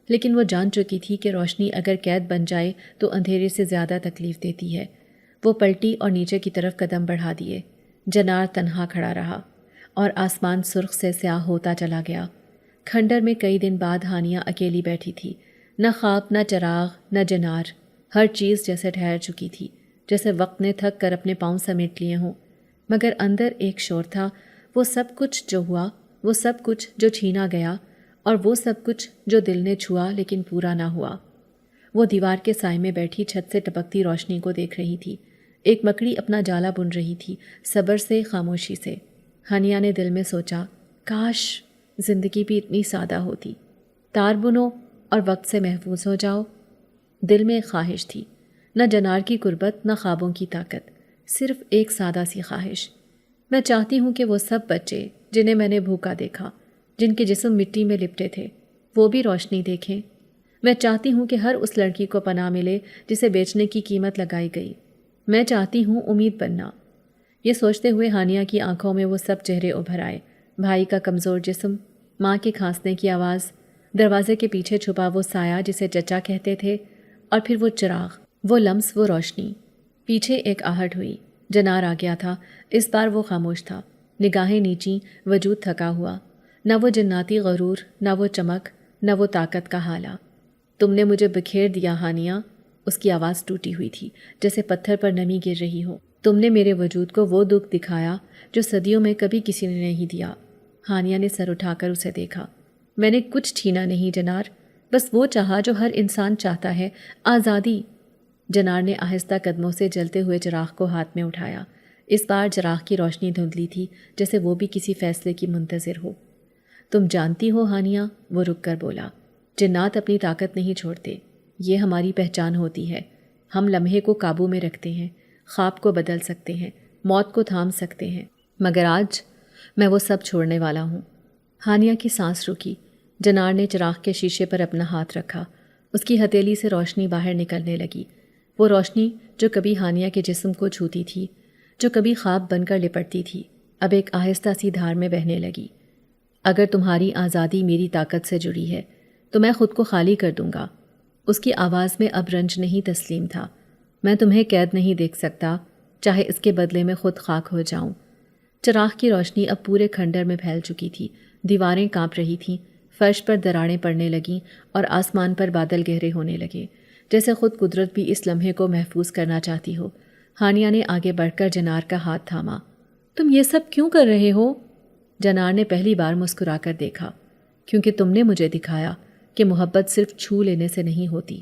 لیکن وہ جان چکی تھی کہ روشنی اگر قید بن جائے تو اندھیرے سے زیادہ تکلیف دیتی ہے۔ وہ پلٹی اور نیچے کی طرف قدم بڑھا دیے۔ جنار تنہا کھڑا رہا، اور آسمان سرخ سے سیاہ ہوتا چلا گیا۔ کھنڈر میں کئی دن بعد ہانیہ اکیلی بیٹھی تھی، نہ خواب، نہ چراغ، نہ جنار۔ ہر چیز جیسے ٹھہر چکی تھی، جیسے وقت نے تھک کر اپنے پاؤں سمیٹ لیے ہوں، مگر اندر ایک شور تھا، وہ سب کچھ جو ہوا، وہ سب کچھ جو چھینا گیا، اور وہ سب کچھ جو دل نے چھوا لیکن پورا نہ ہوا۔ وہ دیوار کے سائے میں بیٹھی چھت سے ٹپکتی روشنی کو دیکھ رہی تھی۔ ایک مکڑی اپنا جالا بن رہی تھی، صبر سے، خاموشی سے۔ ہانیہ نے دل میں سوچا، کاش زندگی بھی اتنی سادہ ہوتی، تار بنو اور وقت سے محفوظ ہو جاؤ۔ دل میں ایک خواہش تھی، نہ جنار کی قربت، نہ خوابوں کی طاقت، صرف ایک سادہ سی خواہش۔ میں چاہتی ہوں کہ وہ سب بچے جنہیں میں نے بھوکا دیکھا، جن کے جسم مٹی میں لپٹے تھے، وہ بھی روشنی دیکھیں۔ میں چاہتی ہوں کہ ہر اس لڑکی کو پناہ ملے جسے بیچنے کی قیمت لگائی گئی۔ میں چاہتی ہوں امید بننا۔ یہ سوچتے ہوئے ہانیہ کی آنکھوں میں وہ سب چہرے ابھر آئے، بھائی کا کمزور جسم، ماں کے کھانسنے کی آواز، دروازے کے پیچھے چھپا وہ سایہ جسے چچا کہتے تھے، اور پھر وہ چراغ، وہ لمس، وہ روشنی۔ پیچھے ایک آہٹ ہوئی۔ جنار آ گیا تھا، اس بار وہ خاموش تھا، نگاہیں نیچی، وجود تھکا ہوا، نہ وہ جناتی غرور، نہ وہ چمک، نہ وہ طاقت کا حالہ۔ تم نے مجھے بکھیر دیا ہانیہ، اس کی آواز ٹوٹی ہوئی تھی، جیسے پتھر پر نمی گر رہی ہو۔ تم نے میرے وجود کو وہ دکھ دکھایا جو صدیوں میں کبھی کسی نے نہیں دیا۔ ہانیہ نے سر اٹھا کر اسے دیکھا۔ میں نے کچھ چھینا نہیں جنار، بس وہ چاہا جو ہر انسان چاہتا ہے، آزادی۔ جنار نے آہستہ قدموں سے جلتے ہوئے چراغ کو ہاتھ میں اٹھایا۔ اس بار چراغ کی روشنی دھندلی تھی، جیسے وہ بھی کسی فیصلے کی منتظر ہو۔ تم جانتی ہو ہانیہ، وہ رک کر بولا، جنات اپنی طاقت نہیں چھوڑتے، یہ ہماری پہچان ہوتی ہے۔ ہم لمحے کو قابو میں رکھتے ہیں، خواب کو بدل سکتے ہیں، موت کو تھام سکتے ہیں، مگر آج میں وہ سب چھوڑنے والا ہوں۔ ہانیہ کی سانس رکی۔ جنار نے چراغ کے شیشے پر اپنا ہاتھ رکھا۔ اس کی ہتھیلی سے روشنی باہر نکلنے لگی، وہ روشنی جو کبھی ہانیہ کے جسم کو چھوتی تھی، جو کبھی خواب بن کر لپٹتی تھی، اب ایک آہستہ سی دھار میں بہنے لگی۔ اگر تمہاری آزادی میری طاقت سے جڑی ہے تو میں خود کو خالی کر دوں گا۔ اس کی آواز میں اب رنج نہیں، تسلیم تھا۔ میں تمہیں قید نہیں دیکھ سکتا، چاہے اس کے بدلے میں خود خاک ہو جاؤں۔ چراغ کی روشنی اب پورے کھنڈر میں پھیل چکی تھی، دیواریں کانپ رہی تھیں، فرش پر دراڑیں پڑنے لگیں، اور آسمان پر بادل گہرے ہونے لگے، جیسے خود قدرت بھی اس لمحے کو محفوظ کرنا چاہتی ہو۔ ہانیہ نے آگے بڑھ کر جنار کا ہاتھ تھاما۔ تم یہ سب کیوں کر رہے ہو؟ جنار نے پہلی بار مسکرا کر دیکھا۔ کیونکہ تم نے مجھے دکھایا کہ محبت صرف چھو لینے سے نہیں ہوتی،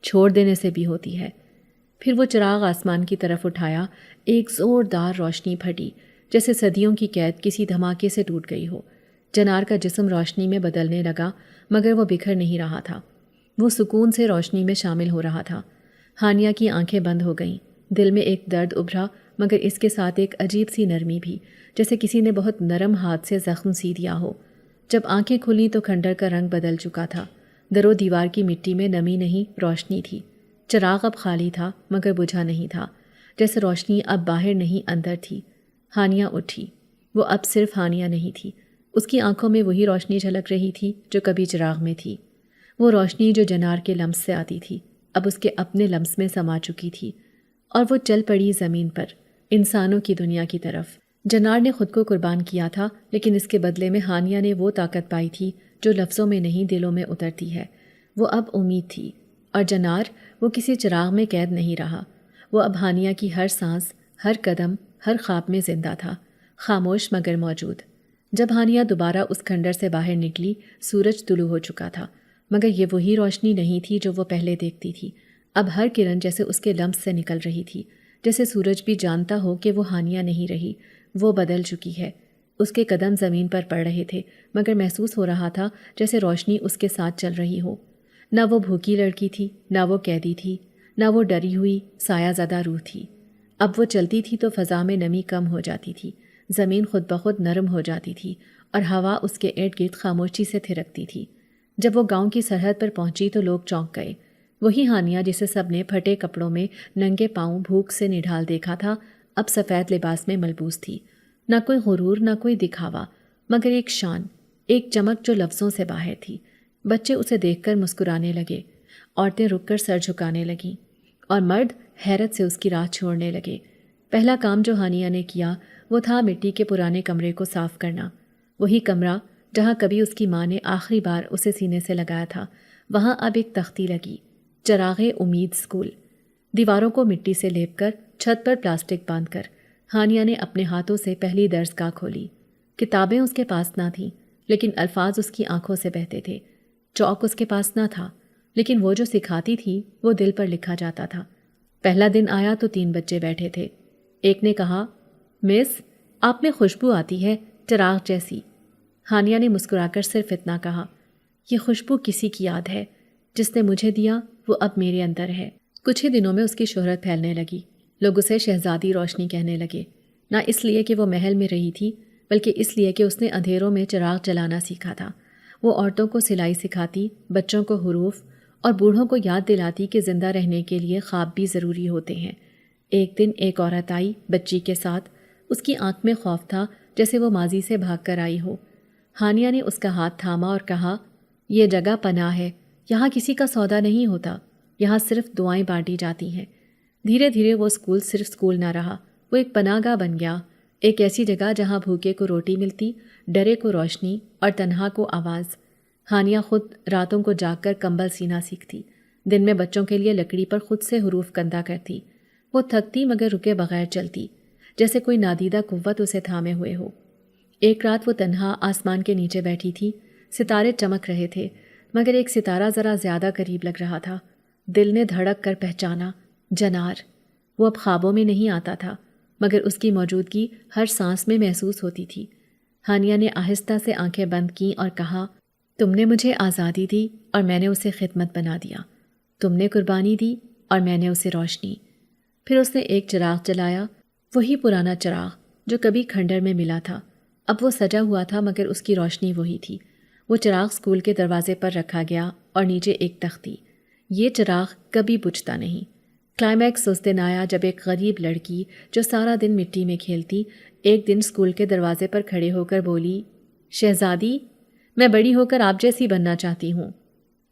چھوڑ دینے سے بھی ہوتی ہے۔ پھر وہ چراغ آسمان کی طرف اٹھایا، ایک زوردار روشنی پھٹی، جیسے صدیوں کی قید کسی دھماکے سے ٹوٹ گئی ہو۔ جنار کا جسم روشنی میں بدلنے لگا، مگر وہ بکھر نہیں رہا تھا، وہ سکون سے روشنی میں شامل ہو رہا تھا۔ ہانیہ کی آنکھیں بند ہو گئیں، دل میں ایک درد ابھرا، مگر اس کے ساتھ ایک عجیب سی نرمی بھی، جیسے کسی نے بہت نرم ہاتھ سے زخم سی دیا ہو۔ جب آنکھیں کھلیں تو کھنڈر کا رنگ بدل چکا تھا۔ در و دیوار کی مٹی میں نمی نہیں، روشنی تھی۔ چراغ اب خالی تھا مگر بجھا نہیں تھا، جیسے روشنی اب باہر نہیں اندر تھی۔ ہانیہ اٹھی۔ وہ اب صرف ہانیہ نہیں تھی، اس کی آنکھوں میں وہی روشنی جھلک رہی تھی جو کبھی چراغ میں تھی۔ وہ روشنی جو جنار کے لمس سے آتی تھی اب اس کے اپنے لمس میں سما چکی تھی، اور وہ چل پڑی زمین پر، انسانوں کی دنیا کی طرف۔ جنار نے خود کو قربان کیا تھا، لیکن اس کے بدلے میں ہانیہ نے وہ طاقت پائی تھی جو لفظوں میں نہیں دلوں میں اترتی ہے۔ وہ اب امید تھی، اور جنار وہ کسی چراغ میں قید نہیں رہا۔ وہ اب ہانیہ کی ہر سانس، ہر قدم، ہر خواب میں زندہ تھا، خاموش مگر موجود۔ جب ہانیہ دوبارہ اس کھنڈر سے باہر نکلی، سورج طلوع ہو چکا تھا، مگر یہ وہی روشنی نہیں تھی جو وہ پہلے دیکھتی تھی۔ اب ہر کرن جیسے اس کے لمس سے نکل رہی تھی، جیسے سورج بھی جانتا ہو کہ وہ ہانیہ نہیں رہی، وہ بدل چکی ہے۔ اس کے قدم زمین پر پڑ رہے تھے، مگر محسوس ہو رہا تھا جیسے روشنی اس کے ساتھ چل رہی ہو۔ نہ وہ بھوکی لڑکی تھی، نہ وہ قیدی تھی، نہ وہ ڈری ہوئی سایہ زدہ روح تھی۔ اب وہ چلتی تھی تو فضا میں نمی کم ہو جاتی تھی، زمین خود بخود نرم ہو جاتی تھی، اور ہوا اس کے ارد گرد خاموشی سے تھرکتی تھی۔ جب وہ گاؤں کی سرحد پر پہنچی تو لوگ چونک گئے۔ وہی ہانیہ جسے سب نے پھٹے کپڑوں میں ننگے پاؤں بھوک سے نڈھال دیکھا تھا، اب سفید لباس میں ملبوس تھی۔ نہ کوئی غرور، نہ کوئی دکھاوا، مگر ایک شان، ایک چمک جو لفظوں سے باہر تھی۔ بچے اسے دیکھ کر مسکرانے لگے، عورتیں رک کر سر جھکانے لگیں، اور مرد حیرت سے اس کی راہ چھوڑنے لگے۔ پہلا کام جو ہانیہ نے کیا وہ تھا مٹی کے پرانے کمرے کو صاف کرنا۔ وہی کمرہ جہاں کبھی اس کی ماں نے آخری بار اسے سینے سے لگایا تھا، وہاں اب ایک تختی لگی، چراغ امید اسکول۔ دیواروں کو مٹی سے لیپ کر، چھت پر پلاسٹک باندھ کر، ہانیہ نے اپنے ہاتھوں سے پہلی درسگاہ کھولی۔ کتابیں اس کے پاس نہ تھیں، لیکن الفاظ اس کی آنکھوں سے بہتے تھے۔ چوک اس کے پاس نہ تھا، لیکن وہ جو سکھاتی تھی وہ دل پر لکھا جاتا تھا۔ پہلا دن آیا تو 3 بچے بیٹھے تھے۔ ایک نے کہا، مس، آپ میں خوشبو آتی ہے، چراغ جیسی۔ ہانیہ نے مسکرا کر صرف اتنا کہا، یہ خوشبو کسی کی یاد ہے، جس نے مجھے دیا وہ اب میرے اندر ہے۔ کچھ ہی دنوں میں اس کی شہرت پھیلنے لگی، لوگ اسے شہزادی روشنی کہنے لگے، نہ اس لیے کہ وہ محل میں رہی تھی، بلکہ اس لیے کہ اس نے اندھیروں میں چراغ جلانا سیکھا تھا۔ وہ عورتوں کو سلائی سکھاتی، بچوں کو حروف، اور بوڑھوں کو یاد دلاتی کہ زندہ رہنے کے لیے خواب بھی ضروری ہوتے ہیں۔ ایک دن ایک عورت آئی بچی کے ساتھ، اس کی آنکھ میں خوف تھا جیسے وہ ماضی سے بھاگ کر آئی ہو۔ ہانیہ نے اس کا ہاتھ تھاما اور کہا، یہ جگہ پناہ ہے، یہاں کسی کا سودا نہیں ہوتا، یہاں صرف دعائیں بانٹی جاتی ہیں۔ دھیرے دھیرے وہ اسکول صرف اسکول نہ رہا، وہ ایک پناہ گاہ بن گیا، ایک ایسی جگہ جہاں بھوکے کو روٹی ملتی، ڈرے کو روشنی، اور تنہا کو آواز۔ ہانیہ خود راتوں کو جاگ کر کمبل سینا سیکھتی، دن میں بچوں کے لیے لکڑی پر خود سے حروف کندہ کرتی۔ وہ تھکتی مگر رکے بغیر چلتی، جیسے کوئی نادیدہ قوت اسے تھامے ہوئے ہو۔ ایک رات وہ تنہا آسمان کے نیچے بیٹھی تھی، ستارے چمک رہے تھے، مگر ایک ستارہ ذرا زیادہ قریب لگ رہا تھا۔ دل نے دھڑک کر پہچانا، جنار۔ وہ اب خوابوں میں نہیں آتا تھا، مگر اس کی موجودگی ہر سانس میں محسوس ہوتی تھی۔ ہانیہ نے آہستہ سے آنکھیں بند کیں اور کہا، تم نے مجھے آزادی دی اور میں نے اسے خدمت بنا دیا، تم نے قربانی دی اور میں نے اسے روشنی۔ پھر اس نے ایک چراغ جلایا، وہی پرانا چراغ جو کبھی کھنڈر میں ملا تھا۔ اب وہ سجا ہوا تھا مگر اس کی روشنی وہی تھی۔ وہ چراغ اسکول کے دروازے پر رکھا گیا اور نیچے ایک تختی۔ یہ چراغ کبھی بجھتا نہیں۔ کلائمیکس اس دن آیا جب ایک غریب لڑکی جو سارا دن مٹی میں کھیلتی، ایک دن اسکول کے دروازے پر کھڑے ہو کر بولی، شہزادی، میں بڑی ہو کر آپ جیسی بننا چاہتی ہوں۔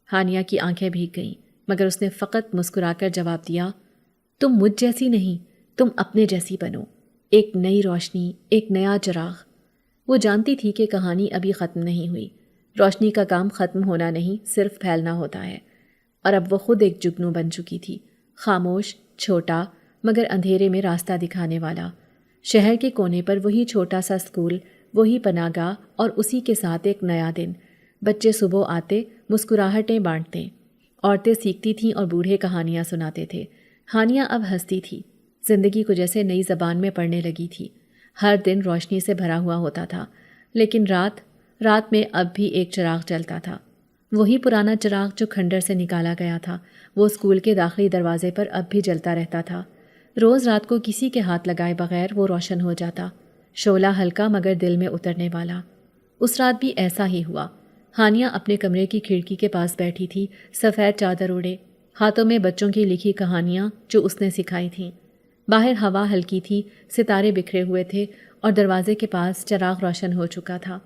ہانیہ کی آنکھیں بھیگ گئیں، مگر اس نے فقط مسکرا کر جواب دیا، تم مجھ جیسی نہیں، تم اپنے جیسی بنو، ایک نئی روشنی، ایک نیا چراغ۔ وہ جانتی تھی کہ کہانی ابھی ختم نہیں ہوئی، روشنی کا کام ختم ہونا نہیں، صرف پھیلنا ہوتا ہے۔ اور اب وہ خود ایک جگنو بن چکی تھی، خاموش، چھوٹا، مگر اندھیرے میں راستہ دکھانے والا۔ شہر کے کونے پر وہی چھوٹا سا اسکول، وہی پناہ گاہ، اور اسی کے ساتھ ایک نیا دن۔ بچے صبح آتے، مسکراہٹیں بانٹتے، عورتیں سیکھتی تھیں اور بوڑھے کہانیاں سناتے تھے۔ ہانیہ اب ہنستی تھی، زندگی کو جیسے نئی زبان میں پڑھنے لگی تھی۔ ہر دن روشنی سے بھرا ہوا ہوتا تھا، لیکن رات میں اب بھی ایک چراغ جلتا تھا، وہی پرانا چراغ جو کھنڈر سے نکالا گیا تھا۔ وہ اسکول کے داخلی دروازے پر اب بھی جلتا رہتا تھا۔ روز رات کو کسی کے ہاتھ لگائے بغیر وہ روشن ہو جاتا، شعلہ ہلکا مگر دل میں اترنے والا۔ اس رات بھی ایسا ہی ہوا۔ ہانیہ اپنے کمرے کی کھڑکی کے پاس بیٹھی تھی، سفید چادر اوڑے، ہاتھوں میں بچوں کی لکھی کہانیاں جو اس نے سکھائی تھیں۔ باہر ہوا ہلکی تھی، ستارے بکھرے ہوئے تھے اور دروازے کے پاس چراغ روشن ہو چکا تھا۔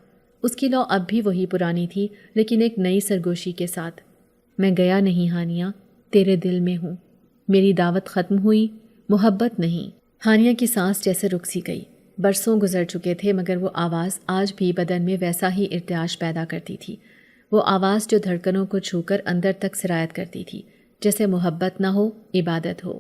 اس کی لو اب بھی وہی پرانی تھی، لیکن ایک نئی سرگوشی کے ساتھ۔ میں گیا نہیں ہانیہ، تیرے دل میں ہوں۔ میری دعوت ختم ہوئی، محبت نہیں۔ ہانیہ کی سانس جیسے رک سی گئی۔ برسوں گزر چکے تھے مگر وہ آواز آج بھی بدن میں ویسا ہی ارتعاش پیدا کرتی تھی۔ وہ آواز جو دھڑکنوں کو چھو کر اندر تک سرایت کرتی تھی، جیسے محبت نہ ہو، عبادت ہو۔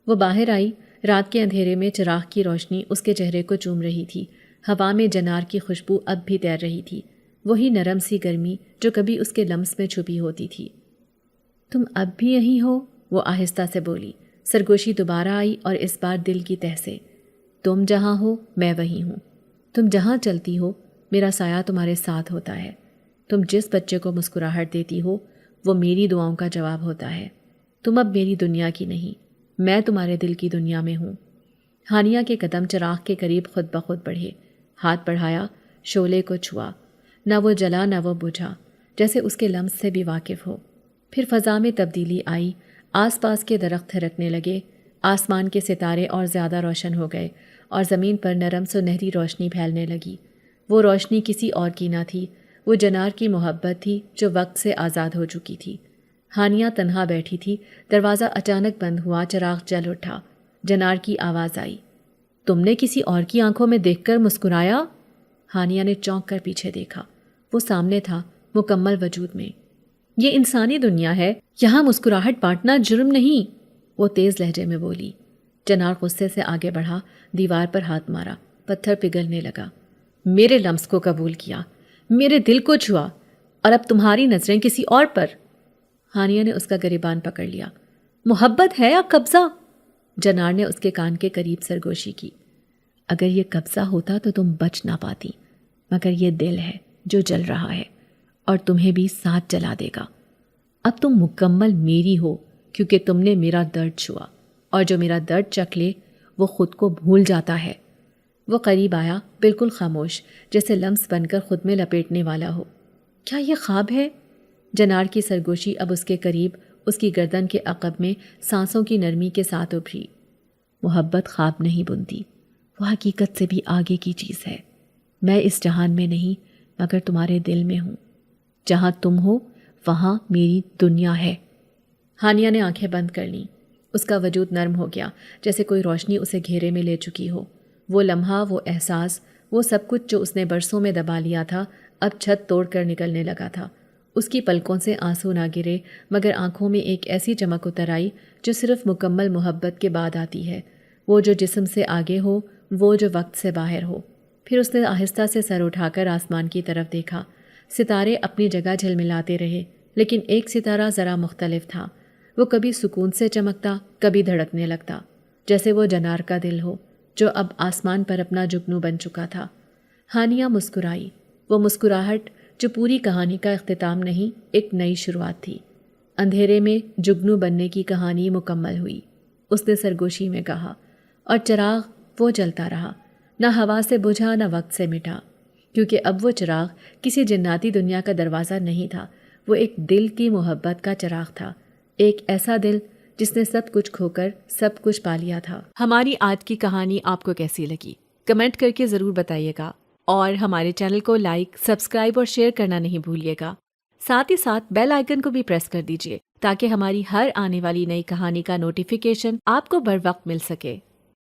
وہ باہر آئی، رات کے اندھیرے میں چراغ کی روشنی اس کے چہرے کو چوم رہی تھی۔ ہوا میں جنار کی خوشبو اب بھی تیر رہی تھی، وہی نرم سی گرمی جو کبھی اس کے لمس میں چھپی ہوتی تھی۔ تم اب بھی یہیں ہو؟ وہ آہستہ سے بولی۔ سرگوشی دوبارہ آئی اور اس بار دل کی تہ سے۔ تم جہاں ہو میں وہیں ہوں۔ تم جہاں چلتی ہو میرا سایہ تمہارے ساتھ ہوتا ہے۔ تم جس بچے کو مسکراہٹ دیتی ہو وہ میری دعاؤں کا جواب ہوتا ہے۔ تم اب میری دنیا کی نہیں، میں تمہارے دل کی دنیا میں ہوں۔ ہانیہ کے قدم چراغ کے قریب خود بخود بڑھے، ہاتھ بڑھایا، شعلے کو چھوا۔ نہ وہ جلا نہ وہ بجھا، جیسے اس کے لمس سے بھی واقف ہو۔ پھر فضا میں تبدیلی آئی، آس پاس کے درخت تھرکنے لگے، آسمان کے ستارے اور زیادہ روشن ہو گئے اور زمین پر نرم سنہری روشنی پھیلنے لگی۔ وہ روشنی کسی اور کی نہ تھی، وہ جنار کی محبت تھی جو وقت سے آزاد ہو چکی تھی۔ ہانیہ تنہا بیٹھی تھی، دروازہ اچانک بند ہوا، چراغ جل اٹھا۔ جنار کی آواز آئی، تم نے کسی اور کی آنکھوں میں دیکھ کر مسکرایا؟ ہانیہ نے چونک کر پیچھے دیکھا۔ وہ سامنے تھا، مکمل وجود میں۔ یہ انسانی دنیا ہے، یہاں مسکراہٹ بانٹنا جرم نہیں، وہ تیز لہجے میں بولی۔ جنار غصے سے آگے بڑھا، دیوار پر ہاتھ مارا، پتھر پگھلنے لگا۔ میرے لمس کو قبول کیا، میرے دل کو چھوا، اور اب تمہاری نظریں کسی اور پر۔ ہانیہ نے اس کا گریبان پکڑ لیا۔ محبت ہے یا قبضہ؟ جنار نے اس کے کان کے قریب سرگوشی کی۔ اگر یہ قبضہ ہوتا تو تم بچ نہ پاتی، مگر یہ دل ہے جو جل رہا ہے اور تمہیں بھی ساتھ جلا دے گا۔ اب تم مکمل میری ہو کیونکہ تم نے میرا درد چھوا، اور جو میرا درد چکھ لے وہ خود کو بھول جاتا ہے۔ وہ قریب آیا، بالکل خاموش، جیسے لمس بن کر خود میں لپیٹنے والا ہو۔ کیا یہ خواب ہے؟ جنار کی سرگوشی اب اس کے قریب، اس کی گردن کے عقب میں سانسوں کی نرمی کے ساتھ ابھری۔ محبت خواب نہیں بنتی، وہ حقیقت سے بھی آگے کی چیز ہے۔ میں اس جہان میں نہیں مگر تمہارے دل میں ہوں۔ جہاں تم ہو وہاں میری دنیا ہے۔ ہانیہ نے آنکھیں بند کر لیں۔ اس کا وجود نرم ہو گیا، جیسے کوئی روشنی اسے گھیرے میں لے چکی ہو۔ وہ لمحہ، وہ احساس، وہ سب کچھ جو اس نے برسوں میں دبا لیا تھا، اب چھت توڑ کر نکلنے لگا تھا۔ اس کی پلکوں سے آنسو نہ گرے مگر آنکھوں میں ایک ایسی چمک اتر آئی جو صرف مکمل محبت کے بعد آتی ہے، وہ جو جسم سے آگے ہو، وہ جو وقت سے باہر ہو۔ پھر اس نے آہستہ سے سر اٹھا کر آسمان کی طرف دیکھا۔ ستارے اپنی جگہ جھلملاتے رہے، لیکن ایک ستارہ ذرا مختلف تھا۔ وہ کبھی سکون سے چمکتا، کبھی دھڑکنے لگتا، جیسے وہ جنار کا دل ہو جو اب آسمان پر اپنا جگنو بن چکا تھا۔ ہانیہ مسکرائی، وہ مسکراہٹ جو پوری کہانی کا اختتام نہیں، ایک نئی شروعات تھی۔ اندھیرے میں جگنو بننے کی کہانی مکمل ہوئی، اس نے سرگوشی میں کہا، اور چراغ وہ جلتا رہا، نہ ہوا سے بجھا نہ وقت سے مٹا، کیونکہ اب وہ چراغ کسی جناتی دنیا کا دروازہ نہیں تھا، وہ ایک دل کی محبت کا چراغ تھا، ایک ایسا دل جس نے سب کچھ کھو کر سب کچھ پا لیا تھا۔ ہماری آج کی کہانی آپ کو کیسی لگی؟ کمنٹ کر کے ضرور بتائیے گا، اور ہمارے چینل کو لائک، سبسکرائب اور شیئر کرنا نہیں بھولیے گا۔ ساتھ ہی ساتھ بیل آئیکن کو بھی پریس کر دیجیے تاکہ ہماری ہر آنے والی نئی کہانی کا نوٹیفیکیشن آپ کو بر وقت مل سکے۔